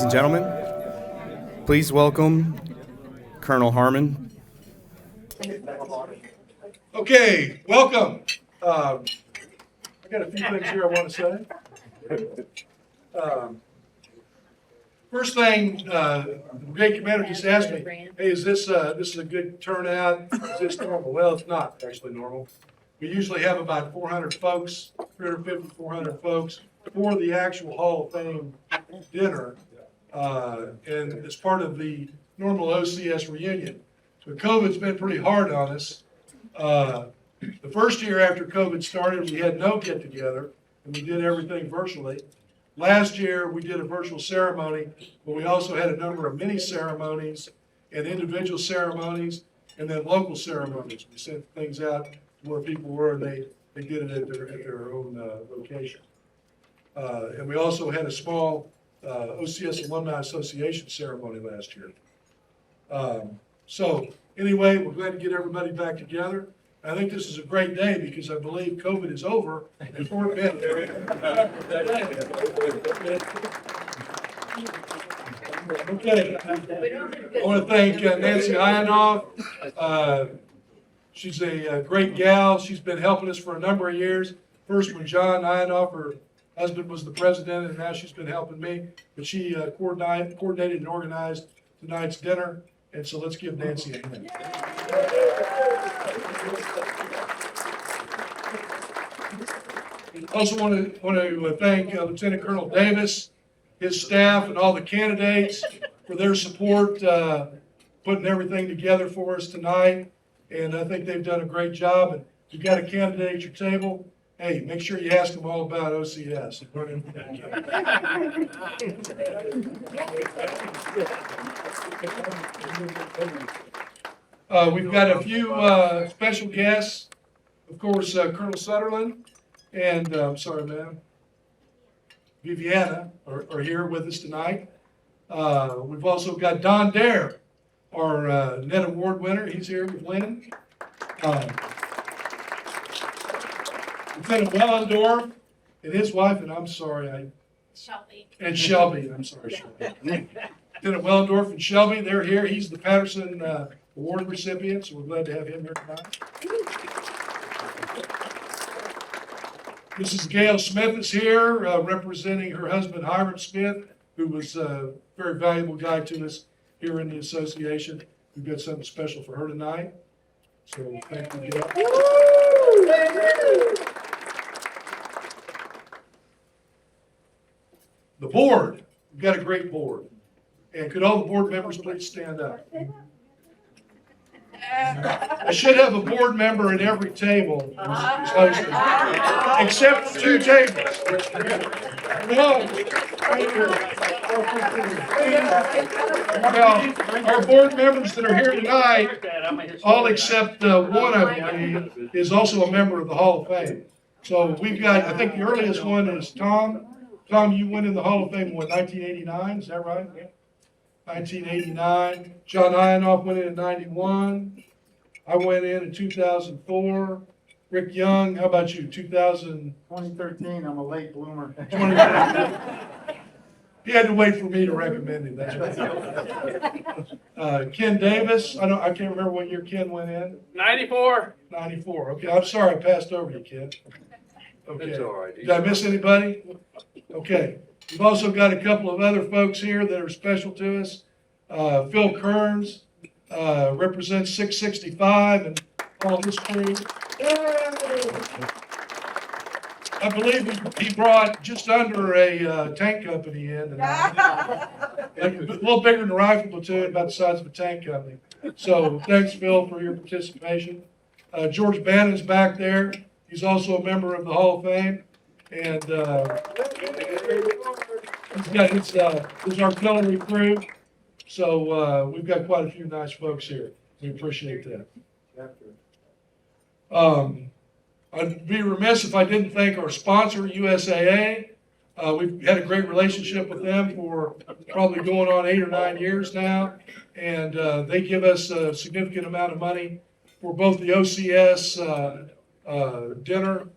Ladies and gentlemen, please welcome Colonel Harmon. Okay, welcome. I got a few things here I want to say. First thing, the brigade commander just asked me, hey, is this a good turnout? Is this normal? Well, it's not actually normal. We usually have about 400 folks, 350, 400 folks for the actual Hall of Fame dinner. And it's part of the normal OCS reunion. So COVID's been pretty hard on us. The first year after COVID started, we had no get-together, and we did everything virtually. Last year, we did a virtual ceremony, but we also had a number of mini ceremonies and individual ceremonies, and then local ceremonies. We sent things out to where people were, and they did it at their own location. And we also had a small OCS Alumni Association ceremony last year. So anyway, we're glad to get everybody back together. I think this is a great day because I believe COVID is over in Fort Bend. Okay, I want to thank Nancy Ionoff. She's a great gal. She's been helping us for a number of years. First when John Ionoff, her husband, was the president, and now she's been helping me. But she coordinated and organized tonight's dinner. And so let's give Nancy a hand. Also want to thank Lieutenant Colonel Davis, his staff, and all the candidates for their support, putting everything together for us tonight. And I think they've done a great job. And if you've got a candidate at your table, hey, make sure you ask them all about OCS. We've got a few special guests. Of course, Colonel Saterlin and, sorry, ma'am, Viviana are here with us tonight. We've also got Don Dare, our Ned Award winner. He's here with Lynn. Lieutenant Wellendorf and his wife, and I'm sorry, Shelby. And Shelby, I'm sorry, Shelby. Lieutenant Wellendorf and Shelby, they're here. He's the Patterson Award recipient, so we're glad to have him here tonight. Mrs. Gail Smith is here, representing her husband, Harmon Smith, who was a very valuable guy to us here in the association. We've got something special for her tonight. So thank you, Gail. The board, we've got a great board. And could all the board members please stand up? I should have a board member at every table, except for 2 tables. No. Well, our board members that are here tonight, all except one, I believe, is also a member of the Hall of Fame. So we've got, I think the earliest one is Tom. Tom, you went in the Hall of Fame in what, 1989, is that right? 1989. John Ionoff went in 91. I went in 2004. Rick Young, how about you? 2013, I'm a late bloomer. 2013. He had to wait for me to recommend him, that's right. Ken Davis, I can't remember what year Ken went in. 94. 94, okay, I'm sorry I passed over you, Ken. Okay. It's all right. Did I miss anybody? Okay. We've also got a couple of other folks here that are special to us. Phil Kearns represents 665 and all his crew. I believe he brought just under a tank company in. A little bigger than a rifle platoon, about the size of a tank company. So thanks, Phil, for your participation. George Bannon's back there. He's also a member of the Hall of Fame. And he's got his artillery crew. So we've got quite a few nice folks here. We appreciate that. I'd be remiss if I didn't thank our sponsor, USAA. We've had a great relationship with them for probably going on 8 or 9 years now. And they give us a significant amount of money for both the OCS dinner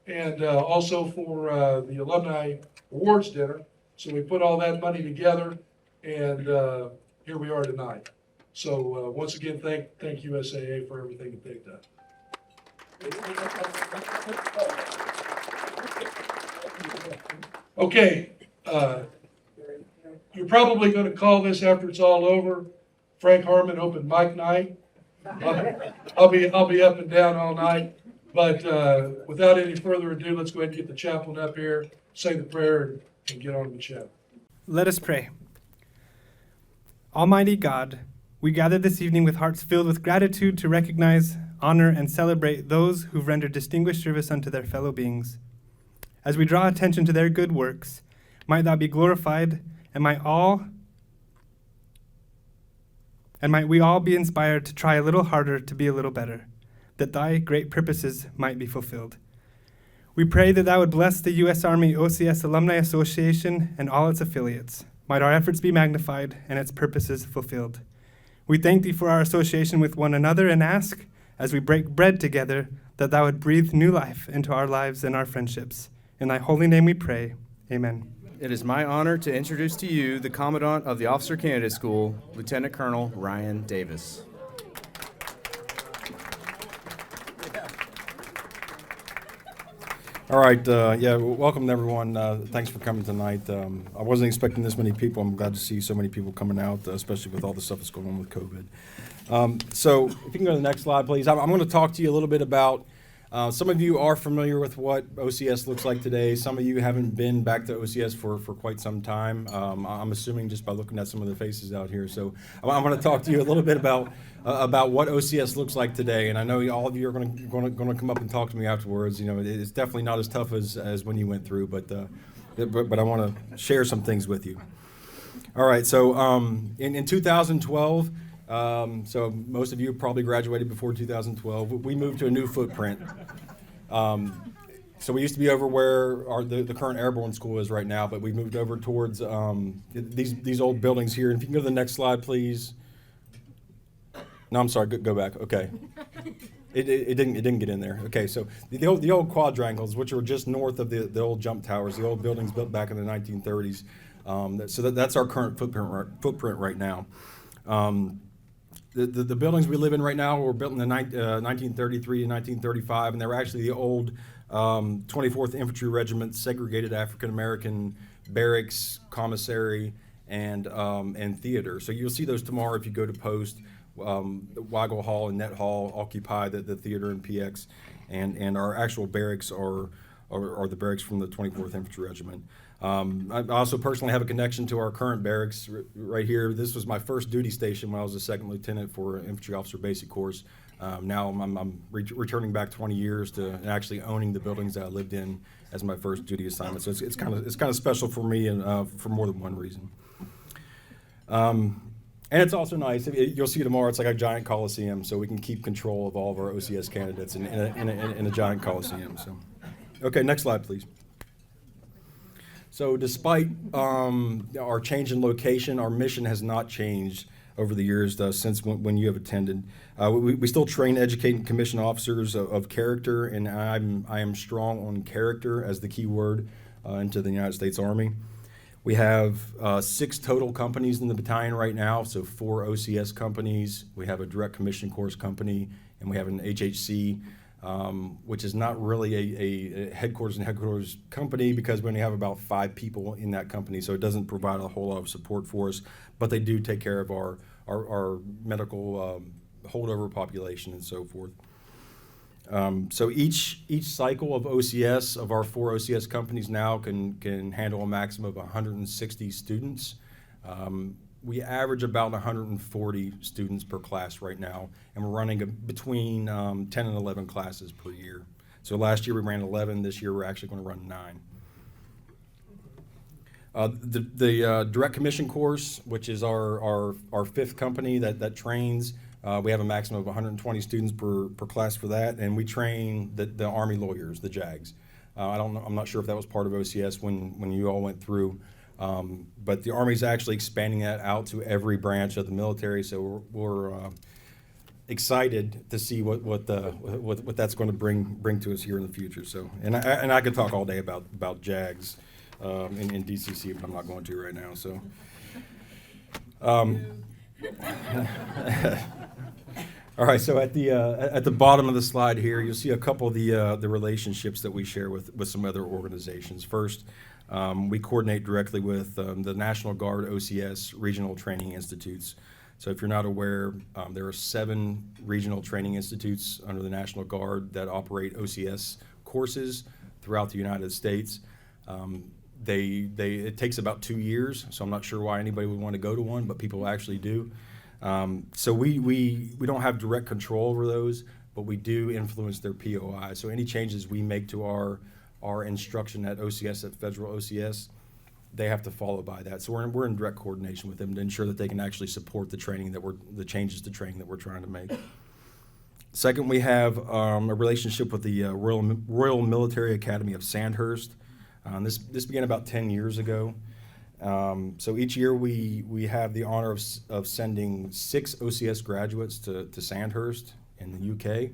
and also for the Alumni Awards dinner. So we put all that money together and here we are tonight. So once again, thank USAA for everything that they've done. Okay, you're probably going to call this after it's all over Frank Harmon open mic night. I'll be up and down all night. But without any further ado, let's go ahead and get the chaplain up here, say the prayer, and get on with the chapter. Let us pray. Almighty God, we gather this evening with hearts filled with gratitude to recognize, honor, and celebrate those who've rendered distinguished service unto their fellow beings. As we draw attention to their good works, might thou be glorified, and might we all be inspired to try a little harder to be a little better, that thy great purposes might be fulfilled. We pray that thou would bless the U.S. Army OCS Alumni Association and all its affiliates. Might our efforts be magnified and its purposes fulfilled. We thank thee for our association with one another and ask, as we break bread together, that thou would breathe new life into our lives and our friendships. In thy holy name we pray. Amen. It is my honor to introduce to you the Commandant of the Officer Candidate School, Lieutenant Colonel Ryan Davis. All right, welcome everyone. Thanks for coming tonight. I wasn't expecting this many people. I'm glad to see so many people coming out, especially with all the stuff that's going on with COVID. So if you can go to the next slide, please. I'm going to talk to you a little bit about, some of you are familiar with what OCS looks like today. Some of you haven't been back to OCS for quite some time. I'm assuming just by looking at some of the faces out here. So I'm going to talk to you a little bit about what OCS looks like today. And I know all of you are going to come up and talk to me afterwards. You know, it's definitely not as tough as when you went through, but I want to share some things with you. All right, so in 2012, so most of you probably graduated before 2012. We moved to a new footprint. So we used to be over where the current airborne school is right now, but we moved over towards these old buildings here. And if you can go to the next slide, please. No, I'm sorry. Go back. Okay. It didn't get in there. Okay, so the old quadrangles, which are just north of the old jump towers, the old buildings built back in the 1930s. So that's our current footprint right now. The buildings we live in right now were built in the 1933 and 1935, and they were actually the old 24th Infantry Regiment segregated African American barracks, commissary, and theater. So you'll see those tomorrow if you go to Post. Weigel Hall and Net Hall occupy the theater and PX, and our actual barracks are the barracks from the 24th Infantry Regiment. I also personally have a connection to our current barracks right here. This was my first duty station when I was a second lieutenant for Infantry Officer Basic Course. Now I'm returning back 20 years to actually owning the buildings that I lived in as my first duty assignment. So it's kind of special for me, and for more than one reason. And it's also nice. You'll see tomorrow. It's like a giant coliseum, so we can keep control of all of our OCS candidates in a giant coliseum. So, okay, next slide, please. So, despite our change in location, our mission has not changed over the years since when you have attended. We still train, educate, and commission officers of character, and I am strong on character as the key word into the United States Army. We have 6 total companies in the battalion right now, so 4 OCS companies. We have a direct commission course company, and we have an HHC, which is not really a headquarters company because we only have about 5 people in that company, so it doesn't provide a whole lot of support for us, but they do take care of our medical holdover population and so forth. So each cycle of OCS, of our 4 OCS companies now, can handle a maximum of 160 students. We average about 140 students per class right now, and we're running between 10 and 11 classes per year. So last year we ran 11, this year we're actually going to run 9. The direct commission course, which is our 5th company that trains, we have a maximum of 120 students per class for that, and we train the Army lawyers, the JAGs. I'm not sure if that was part of OCS when you all went through, but the Army's actually expanding that out to every branch of the military. So we're excited to see what that's going to bring to us here in the future. So and I could talk all day about JAGs in DCC, but I'm not going to right now. So. All right, so at the bottom of the slide here, you'll see a couple of the relationships that we share with some other organizations. First, we coordinate directly with the National Guard OCS Regional Training Institutes. So if you're not aware, there are 7 regional training institutes under the National Guard that operate OCS courses throughout the United States. It takes about 2 years, so I'm not sure why anybody would want to go to one, but people actually do. So we don't have direct control over those, but we do influence their POI. So any changes we make to our instruction at OCS, at federal OCS, they have to follow by that. So we're in direct coordination with them to ensure that they can actually support the training the changes to training that we're trying to make. Second, we have a relationship with the Royal Military Academy of Sandhurst. This began about 10 years ago. So each year we have the honor of sending 6 OCS graduates to Sandhurst in the UK,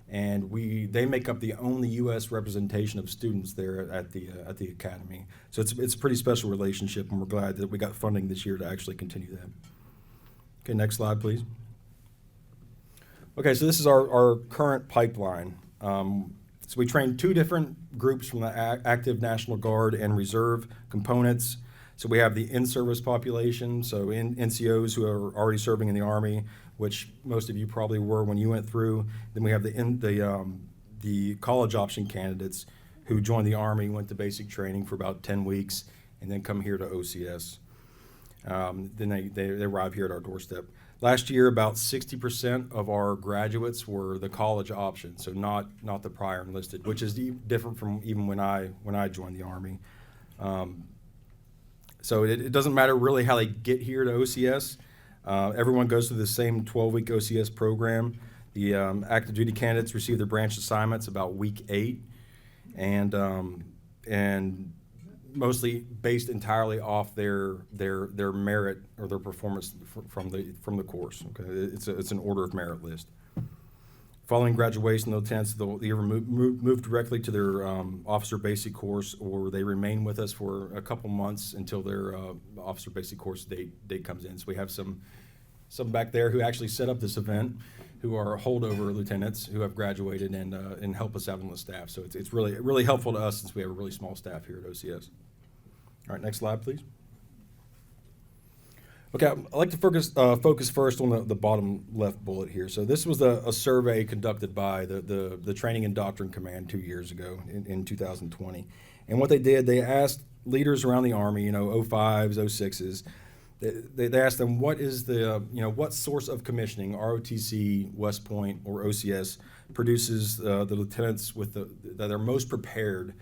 and they make up the only U.S. representation of students there at the academy. So it's a pretty special relationship, and we're glad that we got funding this year to actually continue that. Okay, next slide, please. Okay, so this is our current pipeline. So we train 2 different groups from the active National Guard and Reserve components. So we have the in-service population, so NCOs who are already serving in the Army, which most of you probably were when you went through. Then we have the college option candidates who joined the Army, went to basic training for about 10 weeks, and then come here to OCS. Then they arrive here at our doorstep. Last year, about 60% of our graduates were the college option, so not the prior enlisted, which is different from even when I joined the Army. So it doesn't matter really how they get here to OCS. Everyone goes through the same 12-week OCS program. The active duty candidates receive their branch assignments about week 8, and mostly based entirely off their merit or their performance from the course. Okay, it's an order of merit list. Following graduation, the lieutenants they'll either move directly to their officer basic course, or they remain with us for a couple months until their officer basic course date comes in. So we have some back there who actually set up this event, who are holdover lieutenants who have graduated and help us out on the staff. So it's really helpful to us since we have a really small staff here at OCS. All right, next slide, please. Okay, I'd like to focus first on the bottom left bullet here. So this was a survey conducted by the Training and Doctrine Command 2 years ago in 2020. And what they did, they asked leaders around the Army, 05s, 06s, they asked them what is what source of commissioning, ROTC, West Point, or OCS, produces the lieutenants that are most prepared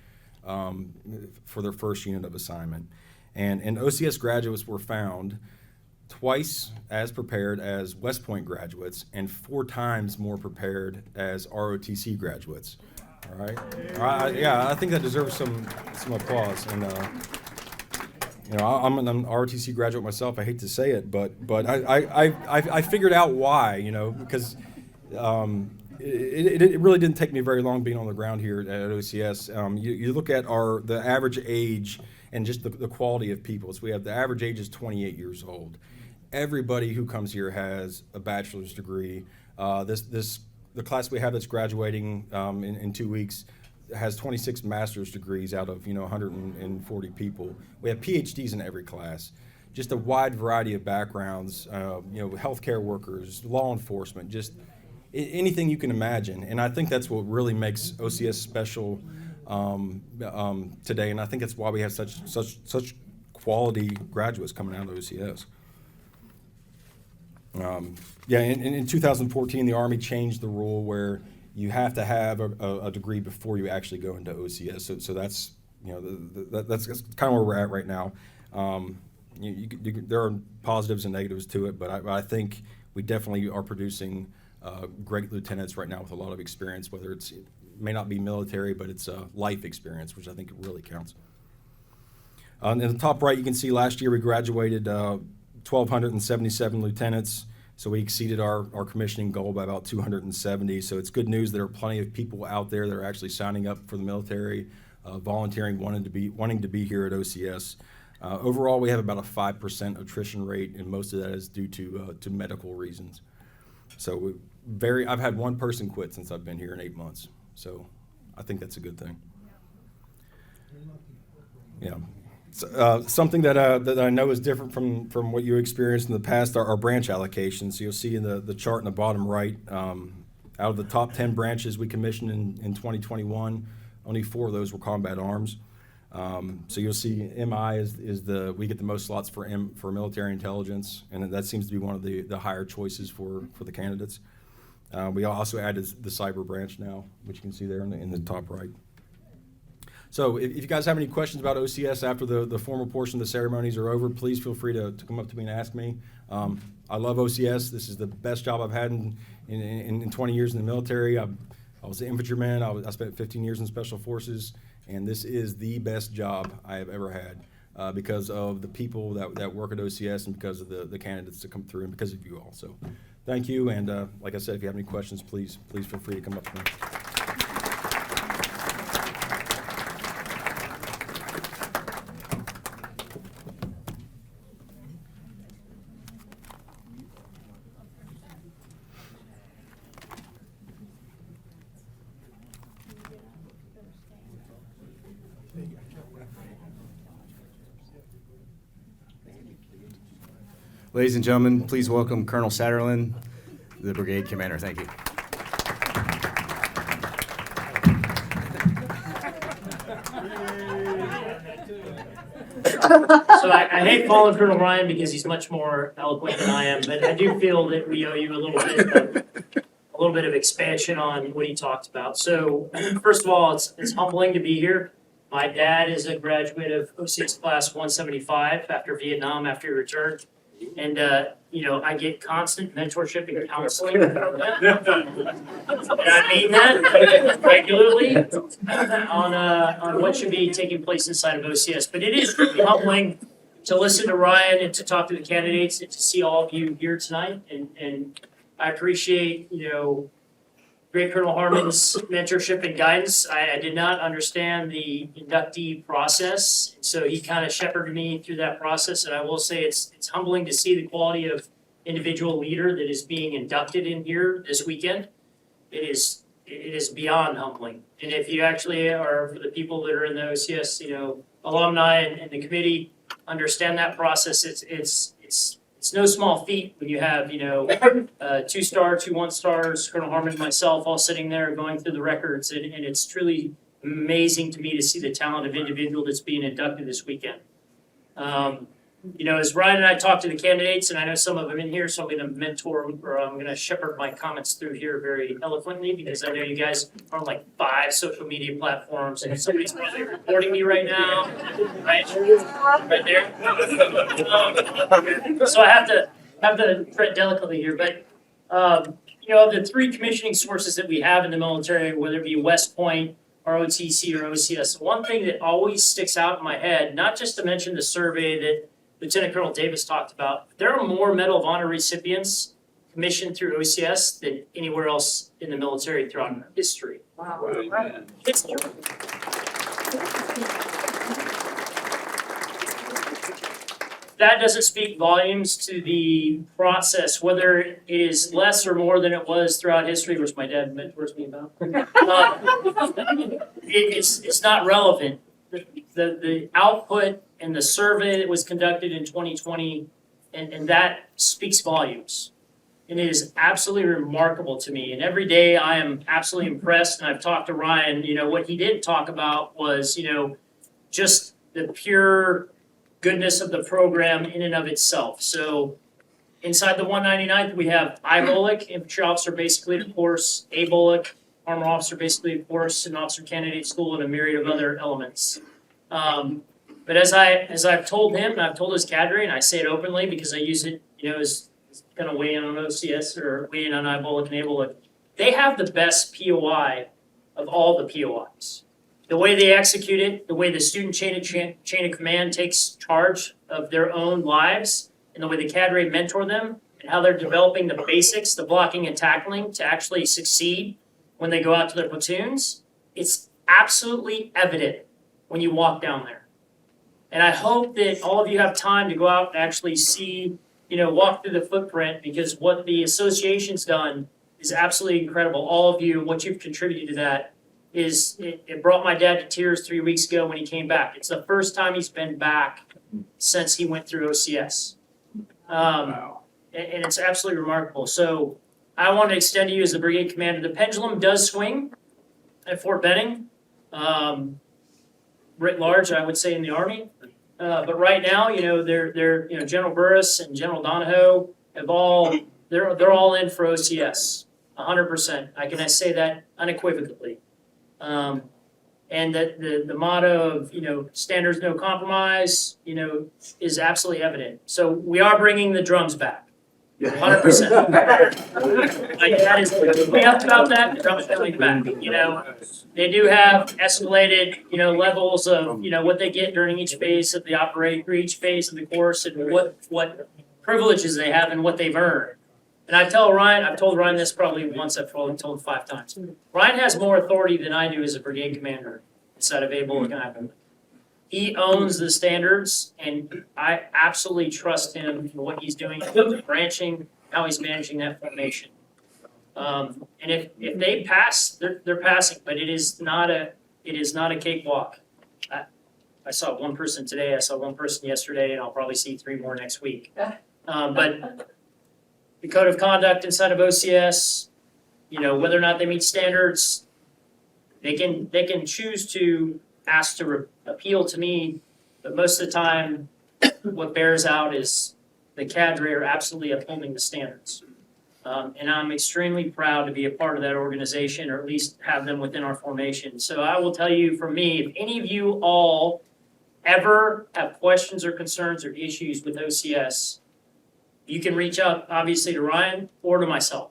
for their first unit of assignment. And OCS graduates were found twice as prepared as West Point graduates and 4 times more prepared as ROTC graduates. All right. Yeah, I think that deserves some applause. And I'm an ROTC graduate myself. I hate to say it, but I figured out why. Because it really didn't take me very long being on the ground here at OCS. You look at the average age and just the quality of people. So we have the average age is 28 years old. Everybody who comes here has a bachelor's degree. The class we have that's graduating in 2 weeks has 26 master's degrees out of 140 people. We have PhDs in every class. Just a wide variety of backgrounds. Healthcare workers, law enforcement, just anything you can imagine. And I think that's what really makes OCS special today. And I think that's why we have such quality graduates coming out of OCS. In 2014, the Army changed the rule where you have to have a degree before you actually go into OCS. So that's that's kind of where we're at right now. There are positives and negatives to it, but I think we definitely are producing great lieutenants right now with a lot of experience. Whether it may not be military, but it's life experience, which I think really counts. In the top right, you can see last year we graduated 1,277 lieutenants, so we exceeded our commissioning goal by about 270. So it's good news. There are plenty of people out there that are actually signing up for the military, volunteering, wanting to be here at OCS. Overall, we have about a 5% attrition rate, and most of that is due to medical reasons. So I've had one person quit since I've been here in 8 months. So I think that's a good thing. Yeah. Something that I know is different from what you experienced in the past are branch allocations. So you'll see in the chart in the bottom right, out of the top 10 branches we commissioned in 2021, only 4 of those were combat arms. So you'll see MI we get the most slots for military intelligence, and that seems to be one of the higher choices for the candidates. We also added the cyber branch now, which you can see there in the top right. So if you guys have any questions about OCS after the formal portion of the ceremonies are over, please feel free to come up to me and ask me. I love OCS. This is the best job I've had in 20 years in the military. I was an infantryman. I spent 15 years in special forces, and this is the best job I have ever had because of the people that work at OCS and because of the candidates that come through and because of you all. So thank you, and like I said, if you have any questions, please feel free to come up to me. Ladies and gentlemen, please welcome Colonel Saterlin, the brigade commander. Thank you. So I hate calling Colonel Ryan because he's much more eloquent than I am, but I do feel that we owe you a little bit of expansion on what he talked about. So first of all, it's humbling to be here. My dad is a graduate of OCS Class 175 after Vietnam, after he returned. And, I get constant mentorship and counseling from them. And I mean that regularly on what should be taking place inside of OCS. But it is really humbling to listen to Ryan and to talk to the candidates and to see all of you here tonight. And I appreciate, Great Colonel Harmon's mentorship and guidance. I did not understand the inductee process, so he kind of shepherded me through that process. And I will say it's humbling to see the quality of individual leader that is being inducted in here this weekend. It is beyond humbling. And if you actually are, for the people that are in the OCS, alumni and the committee understand that process, it's no small feat when you have, 2-star, 2 1-stars, Colonel Harman and myself all sitting there going through the records. And it's truly amazing to me to see the talent of individual that's being inducted this weekend. As Ryan and I talk to the candidates, and I know some of them in here, so I'm going to mentor or I'm going to shepherd my comments through here very eloquently because I know you guys are on like 5 social media platforms and somebody's probably recording me right now, right there. So I have to tread delicately here, but the 3 commissioning sources that we have in the military, whether it be West Point, ROTC, or OCS, one thing that always sticks out in my head, not just to mention the survey that Lieutenant Colonel Davis talked about, there are more Medal of Honor recipients commissioned through OCS than anywhere else in the military throughout history. Wow. It's true. That doesn't speak volumes to the process, whether it is less or more than it was throughout history, which my dad mentors me about. It's not relevant. The output and the survey that was conducted in 2020, and that speaks volumes. And it is absolutely remarkable to me. And every day I am absolutely impressed. And I've talked to Ryan, what he didn't talk about was, just the pure goodness of the program in and of itself. So inside the 199th, we have IBOLIC, Infantry Officer Basic Leader Course, ABOLIC, Armor Officer Basic Leader Course, and Officer Candidate School, and a myriad of other elements. But as I've told him, and I've told his cadre, and I say it openly because I use it, as kind of weigh in on OCS or weigh in on IBOLIC and ABOLIC, they have the best POI of all the POIs. The way they execute it, the way the student chain of command takes charge of their own lives, and the way the cadre mentor them, and how they're developing the basics, the blocking and tackling to actually succeed when they go out to their platoons, it's absolutely evident when you walk down there. And I hope that all of you have time to go out and actually see, walk through the footprint, because what the association's done is absolutely incredible. All of you, what you've contributed to that it brought my dad to tears 3 weeks ago when he came back. It's the first time he's been back since he went through OCS. And it's absolutely remarkable. So I want to extend to you as the brigade commander. The pendulum does swing at Fort Benning, writ large, I would say, in the Army. But right now, they're General Burris and General Donahoe they're all in for OCS, 100%. I can say that unequivocally. And that the motto of, standards no compromise, is absolutely evident. So we are bringing the drums back. 100%. My dad is way up about that. The drums coming back. They do have escalated, levels of, what they get during each phase of each phase of the course, and what privileges they have and what they've earned. And I've told Ryan this probably once, I've probably told him 5 times. Ryan has more authority than I do as a brigade commander inside of Able and He owns the standards, and I absolutely trust him in what he's doing, branching, how he's managing that formation. And if they pass, they're passing, but it is not a cakewalk. I saw one person today, I saw one person yesterday, and I'll probably see 3 more next week. But the code of conduct inside of OCS, whether or not they meet standards, they can choose to ask to appeal to me, but most of the time, what bears out is the cadre are absolutely upholding the standards. And I'm extremely proud to be a part of that organization, or at least have them within our formation. So I will tell you, for me, if any of you all ever have questions or concerns or issues with OCS, you can reach out, obviously, to Ryan or to myself.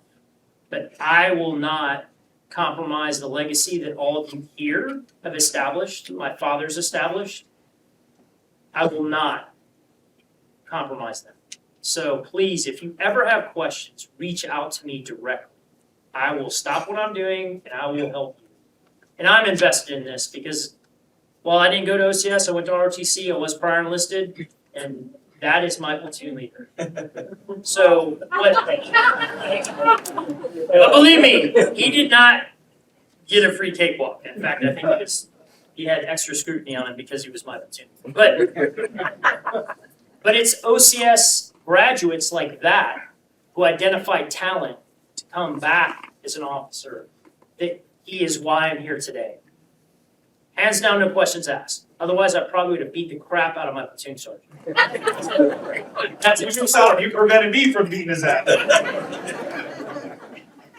But I will not compromise the legacy that all of you here have established, my father's established. I will not compromise them. So please, if you ever have questions, reach out to me directly. I will stop what I'm doing and I will help you. And I'm invested in this because while I didn't go to OCS, I went to ROTC, I was prior enlisted, and that is my platoon leader. So, but believe me, he did not get a free cakewalk. In fact, I think he had extra scrutiny on him because he was my platoon. But it's OCS graduates like that who identify talent to come back as an officer. That he is why I'm here today. Hands down, no questions asked. Otherwise, I probably would have beat the crap out of my platoon sergeant. That's it. You prevented me from beating his ass.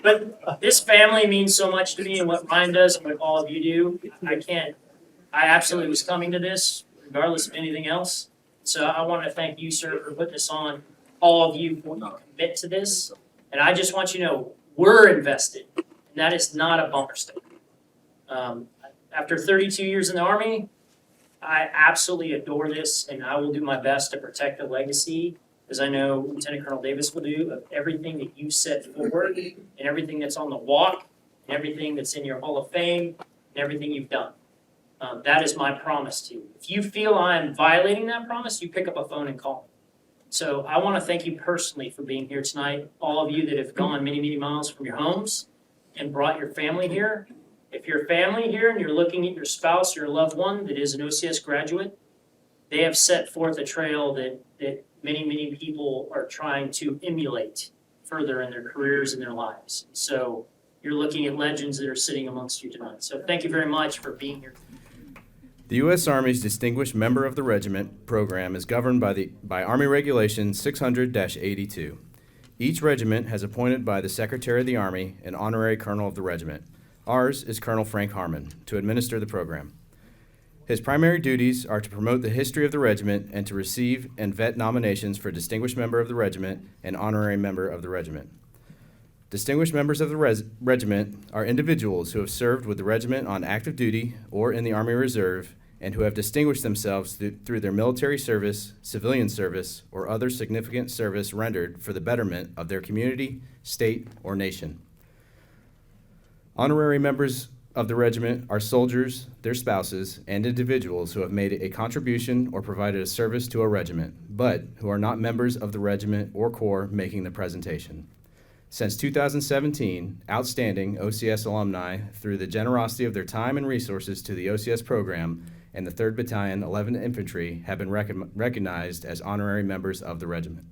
But this family means so much to me, and what Ryan does and what all of you do. I absolutely was coming to this, regardless of anything else. So I want to thank you, sir, for putting this on. All of you for commit to this. And I just want you to know, we're invested. And that is not a bumper sticker. After 32 years in the Army, I absolutely adore this, and I will do my best to protect the legacy, as I know Lieutenant Colonel Davis will do, of everything that you set forward, and everything that's on the walk, and everything that's in your Hall of Fame, and everything you've done. That is my promise to you. If you feel I'm violating that promise, you pick up a phone and call me. So I want to thank you personally for being here tonight, all of you that have gone many, many miles from your homes and brought your family here. If you're a family here and you're looking at your spouse or your loved one that is an OCS graduate, they have set forth a trail that many, many people are trying to emulate further in their careers and their lives. So you're looking at legends that are sitting amongst you tonight. So thank you very much for being here. The U.S. Army's Distinguished Member of the Regiment program is governed by Army Regulation 600-82. Each regiment has appointed by the Secretary of the Army an honorary colonel of the regiment. Ours is Colonel Frank Harmon, to administer the program. His primary duties are to promote the history of the regiment and to receive and vet nominations for Distinguished Member of the Regiment and Honorary Member of the Regiment. Distinguished members of the regiment are individuals who have served with the regiment on active duty or in the Army Reserve and who have distinguished themselves through their military service, civilian service, or other significant service rendered for the betterment of their community, state, or nation. Honorary members of the regiment are soldiers, their spouses, and individuals who have made a contribution or provided a service to a regiment, but who are not members of the regiment or corps making the presentation. Since 2017, outstanding OCS alumni, through the generosity of their time and resources to the OCS program and the 3rd Battalion, 11th Infantry, have been recognized as honorary members of the regiment.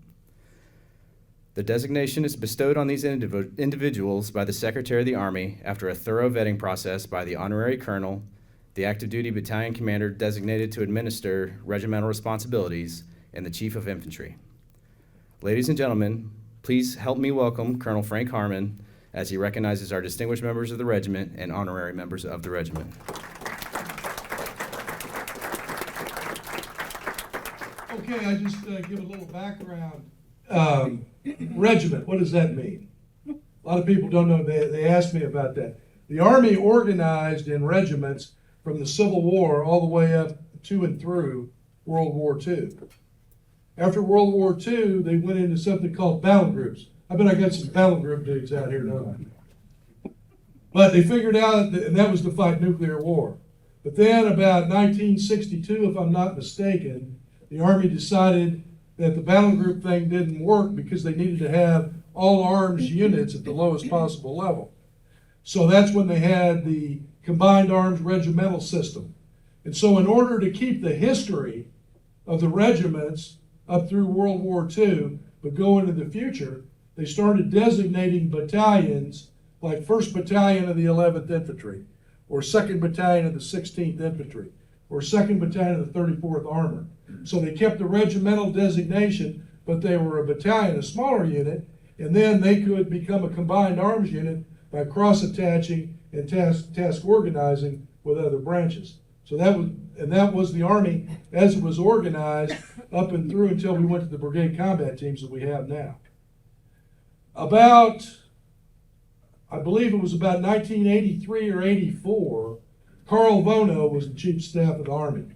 The designation is bestowed on these individuals by the Secretary of the Army after a thorough vetting process by the honorary colonel, the active duty battalion commander designated to administer regimental responsibilities, and the Chief of Infantry. Ladies and gentlemen, please help me welcome Colonel Frank Harmon as he recognizes our distinguished members of the regiment and honorary members of the regiment. Okay, I just give a little background. Regiment, what does that mean? A lot of people don't know. They ask me about that. The Army organized in regiments from the Civil War all the way up to and through World War II. After World War II, they went into something called battle groups. I bet I got some battle group dudes out here, don't I? But they figured out, and that was to fight nuclear war. But then about 1962, if I'm not mistaken, the Army decided that the battle group thing didn't work because they needed to have all arms units at the lowest possible level. So that's when they had the combined arms regimental system. And so in order to keep the history of the regiments up through World War II, but go into the future, they started designating battalions like 1st Battalion of the 11th Infantry, or 2nd Battalion of the 16th Infantry, or 2nd Battalion of the 34th Armor. So they kept the regimental designation, but they were a battalion, a smaller unit, and then they could become a combined arms unit by cross-attaching and task organizing with other branches. So that was the Army as it was organized up and through until we went to the brigade combat teams that we have now. I believe it was about 1983 or 84, Carl Vono was the chief of staff of the Army.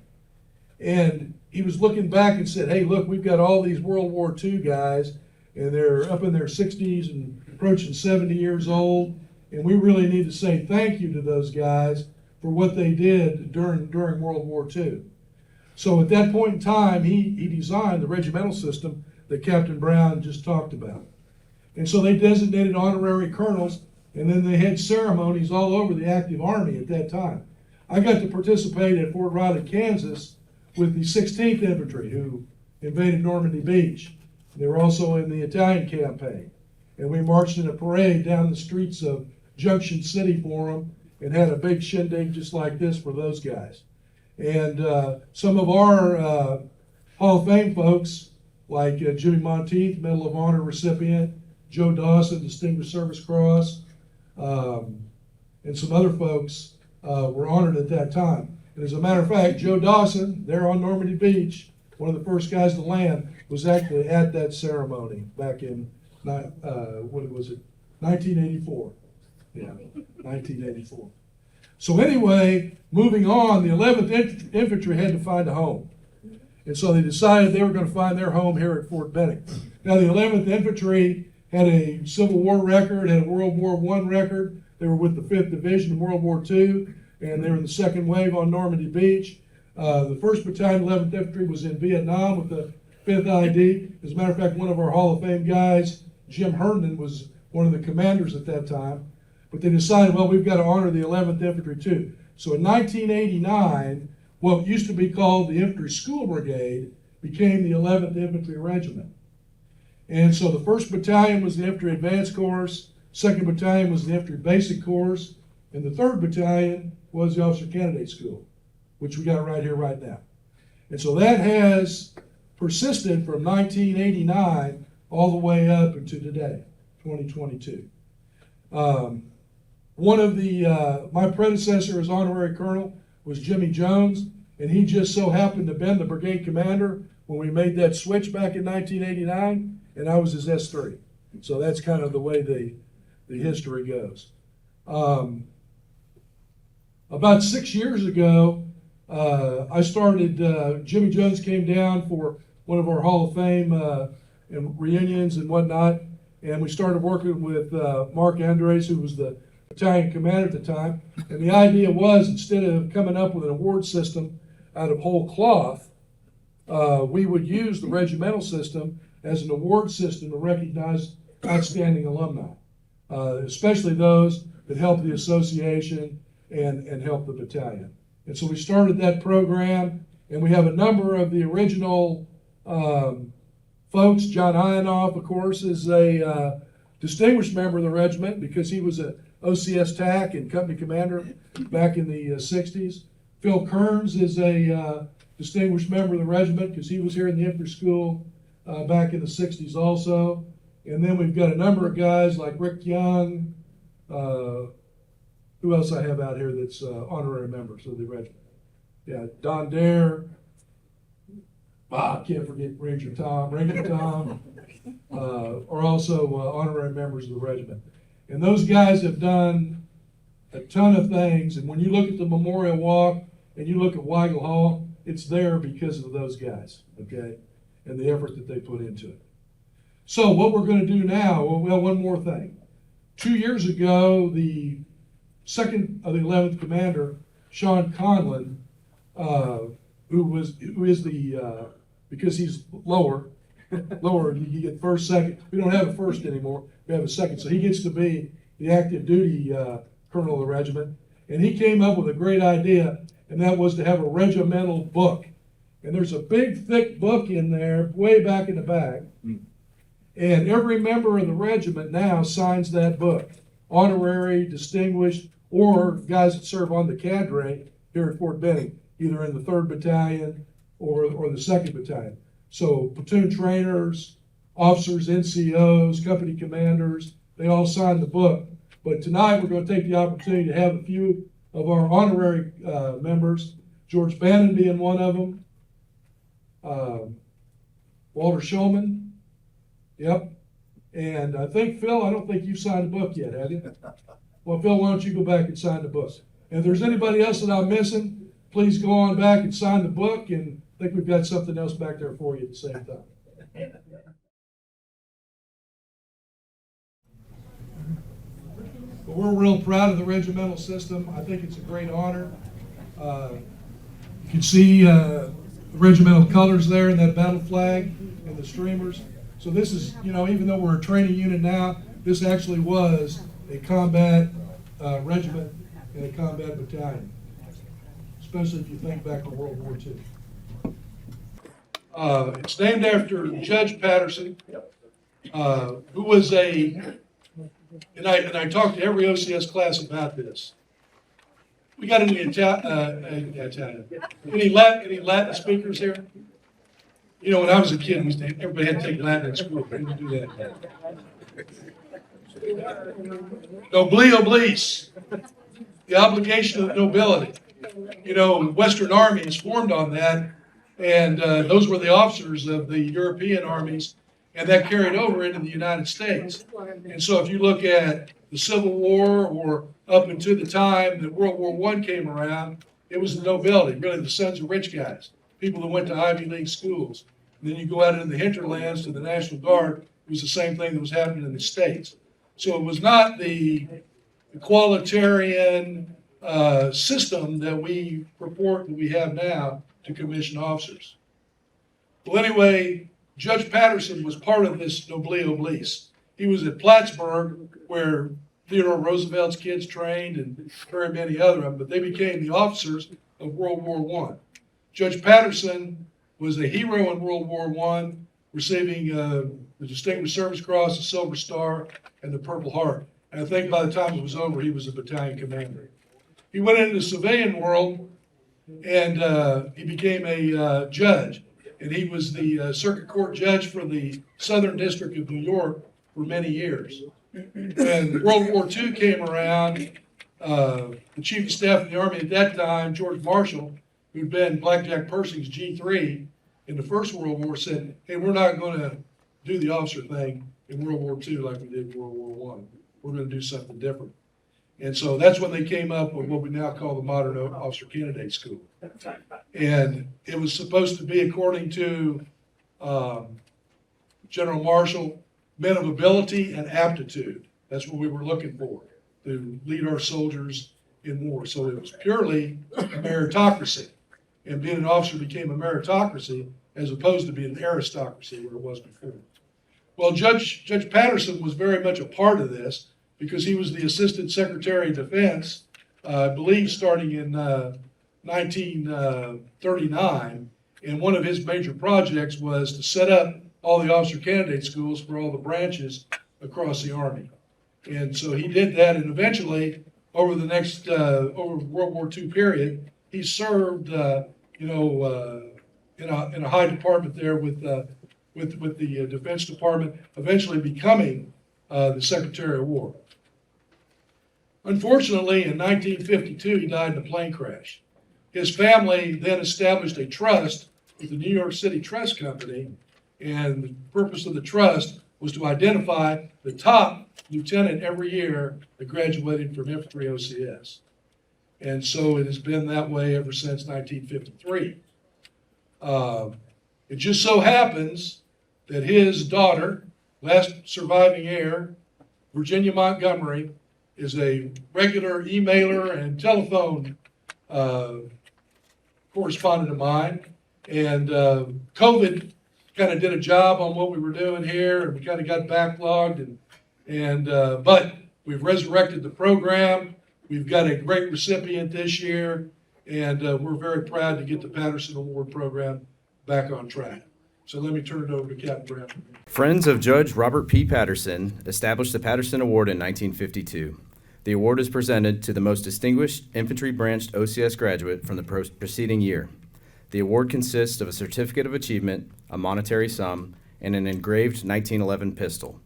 And he was looking back and said, hey, look, we've got all these World War II guys, and they're up in their 60s and approaching 70 years old, and we really need to say thank you to those guys for what they did during World War II. So at that point in time, he designed the regimental system that Captain Brown just talked about. And so they designated honorary colonels, and then they had ceremonies all over the active Army at that time. I got to participate at Fort Riley, Kansas, with the 16th Infantry, who invaded Normandy Beach. They were also in the Italian campaign. And we marched in a parade down the streets of Junction City for them and had a big shindig just like this for those guys. And some of our Hall of Fame folks, like Jimmy Monteith, Medal of Honor recipient, Joe Dawson, Distinguished Service Cross, and some other folks were honored at that time. And as a matter of fact, Joe Dawson, there on Normandy Beach, one of the first guys to land, was actually at that ceremony back in, 1984. Yeah, 1984. So anyway, moving on, the 11th Infantry had to find a home. And so they decided they were going to find their home here at Fort Benning. Now, the 11th Infantry had a Civil War record, had a World War I record. They were with the 5th Division in World War II, and they were in the second wave on Normandy Beach. The 1st Battalion, 11th Infantry was in Vietnam with the 5th ID. As a matter of fact, one of our Hall of Fame guys, Jim Herndon, was one of the commanders at that time. But they decided, well, we've got to honor the 11th Infantry too. So in 1989, what used to be called the Infantry School Brigade became the 11th Infantry Regiment. And so the 1st Battalion was the Infantry Advanced Course, 2nd Battalion was the Infantry Basic Course, and the 3rd Battalion was the Officer Candidate School, which we got right here, right now. And so that has persisted from 1989 all the way up into today, 2022. One of my predecessor as honorary colonel was Jimmy Jones, and he just so happened to have been the brigade commander when we made that switch back in 1989, and I was his S3. So that's kind of the way the history goes. About 6 years ago, I started, Jimmy Jones came down for one of our Hall of Fame reunions and whatnot, and we started working with Mark Andres, who was the battalion commander at the time. And the idea was, instead of coming up with an award system out of whole cloth, we would use the regimental system as an award system to recognize outstanding alumni, especially those that help the association and help the battalion. And so we started that program, and we have a number of the original folks. John Ionoff, of course, is a distinguished member of the regiment because he was a OCS TAC and company commander back in the 60s. Phil Kearns is a distinguished member of the regiment because he was here in the infantry school back in the 60s also. And then we've got a number of guys like Rick Young. Who else I have out here that's honorary members of the regiment? Yeah, Don Dare. I can't forget Ranger Tom. Are also honorary members of the regiment. And those guys have done a ton of things. And when you look at the Memorial Walk and you look at Weigel Hall, it's there because of those guys, okay? And the effort that they put into it. So what we're going to do now, well, one more thing. 2 years ago, the second of the 11th Commander, Sean Conlon, who is the, because he's lower, you get first, second. We don't have a first anymore, we have a second. So he gets to be the active duty colonel of the regiment. And he came up with a great idea, and that was to have a regimental book. And there's a big, thick book in there, way back in the back. And every member of the regiment now signs that book. Honorary, distinguished, or guys that serve on the cadre here at Fort Benning, either in the 3rd Battalion or the 2nd Battalion. So platoon trainers, officers, NCOs, company commanders, they all sign the book. But tonight we're going to take the opportunity to have a few of our honorary members, George Bannon being one of them, Walter Shulman, yep, and I think, Phil, I don't think you've signed the book yet, have you? Well, Phil, why don't you go back and sign the book? And if there's anybody else that I'm missing, please go on back and sign the book, and I think we've got something else back there for you at the same time. But we're real proud of the regimental system. I think it's a great honor. You can see the regimental colors there in that battle flag and the streamers. So this is, you know, even though we're a training unit now, this actually was a combat regiment and a combat battalion, especially if you think back to World War II. It's named after Judge Patterson, who was and I talked to every OCS class about this. We got any Italian? Any Latin speakers here? You know, when I was a kid, everybody had to take Latin in school. We didn't do that. Nobili oblis, the obligation of nobility. You know, Western Army is formed on that, and those were the officers of the European armies, and that carried over into the United States. And so if you look at the Civil War or up into the time that World War I came around, it was the nobility, really the sons of rich guys, people that went to Ivy League schools. And then you go out into the hinterlands to the National Guard, it was the same thing that was happening in the States. So it was not the equalitarian system that we purport that we have now to commission officers. Well, anyway, Judge Patterson was part of this Nobili oblis. He was at Plattsburgh, where Theodore Roosevelt's kids trained and very many other of them, but they became the officers of World War I. Judge Patterson was a hero in World War I, receiving the Distinguished Service Cross, the Silver Star, and the Purple Heart. And I think by the time it was over, he was a battalion commander. He went into the civilian world, and he became a judge. And he was the circuit court judge for the Southern District of New York for many years. When World War II came around, the Chief of Staff of the Army at that time, George Marshall, who'd been Blackjack Pershing's G3 in the First World War, said, hey, we're not going to do the officer thing in World War II like we did in World War I. We're going to do something different. And so that's when they came up with what we now call the Modern Officer Candidate School. And it was supposed to be, according to General Marshall, men of ability and aptitude. That's what we were looking for. to lead our soldiers in war. So it was purely a meritocracy. And being an officer became a meritocracy as opposed to being an aristocracy where it was before. Well, Judge Patterson was very much a part of this because he was the Assistant Secretary of Defense, I believe starting in 1939. And one of his major projects was to set up all the officer candidate schools for all the branches across the Army. And so he did that, and eventually, over the next, over World War II period, he served, in a high department there with the Defense Department, eventually becoming the Secretary of War. Unfortunately, in 1952, he died in a plane crash. His family then established a trust with the New York City Trust Company, and the purpose of the trust was to identify the top lieutenant every year that graduated from Infantry OCS. And so it has been that way ever since 1953. It just so happens that his daughter, last surviving heir, Virginia Montgomery, is a regular emailer and telephone correspondent of mine. And COVID kind of did a job on what we were doing here, and we kind of got backlogged. But we've resurrected the program. We've got a great recipient this year, and we're very proud to get the Patterson Award program back on track. So let me turn it over to Captain Brown. Friends of Judge Robert P. Patterson established the Patterson Award in 1952. The award is presented to the most distinguished infantry branched OCS graduate from the preceding year. The award consists of a certificate of achievement, a monetary sum, and an engraved 1911 pistol.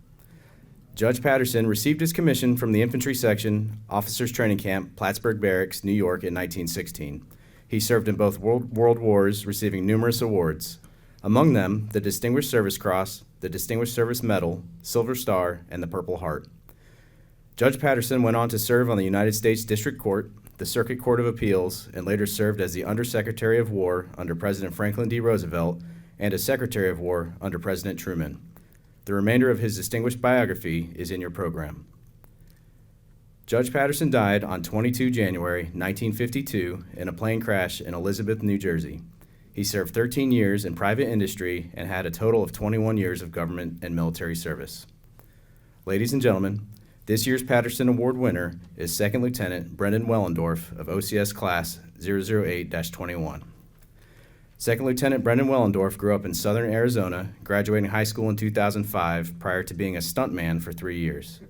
Judge Patterson received his commission from the Infantry Section, Officers Training Camp, Plattsburgh Barracks, New York in 1916. He served in both world wars, receiving numerous awards. Among them, the Distinguished Service Cross, the Distinguished Service Medal, Silver Star, and the Purple Heart. Judge Patterson went on to serve on the United States District Court, the Circuit Court of Appeals, and later served as the Undersecretary of War under President Franklin D. Roosevelt and as Secretary of War under President Truman. The remainder of his distinguished biography is in your program. Judge Patterson died on 22 January 1952 in a plane crash in Elizabeth, New Jersey. He served 13 years in private industry and had a total of 21 years of government and military service. Ladies and gentlemen, this year's Patterson Award winner is Second Lieutenant Brendan Wellendorf of OCS Class 008-21. Second Lieutenant Brendan Wellendorf grew up in southern Arizona, graduating high school in 2005 prior to being a stuntman for 3 years.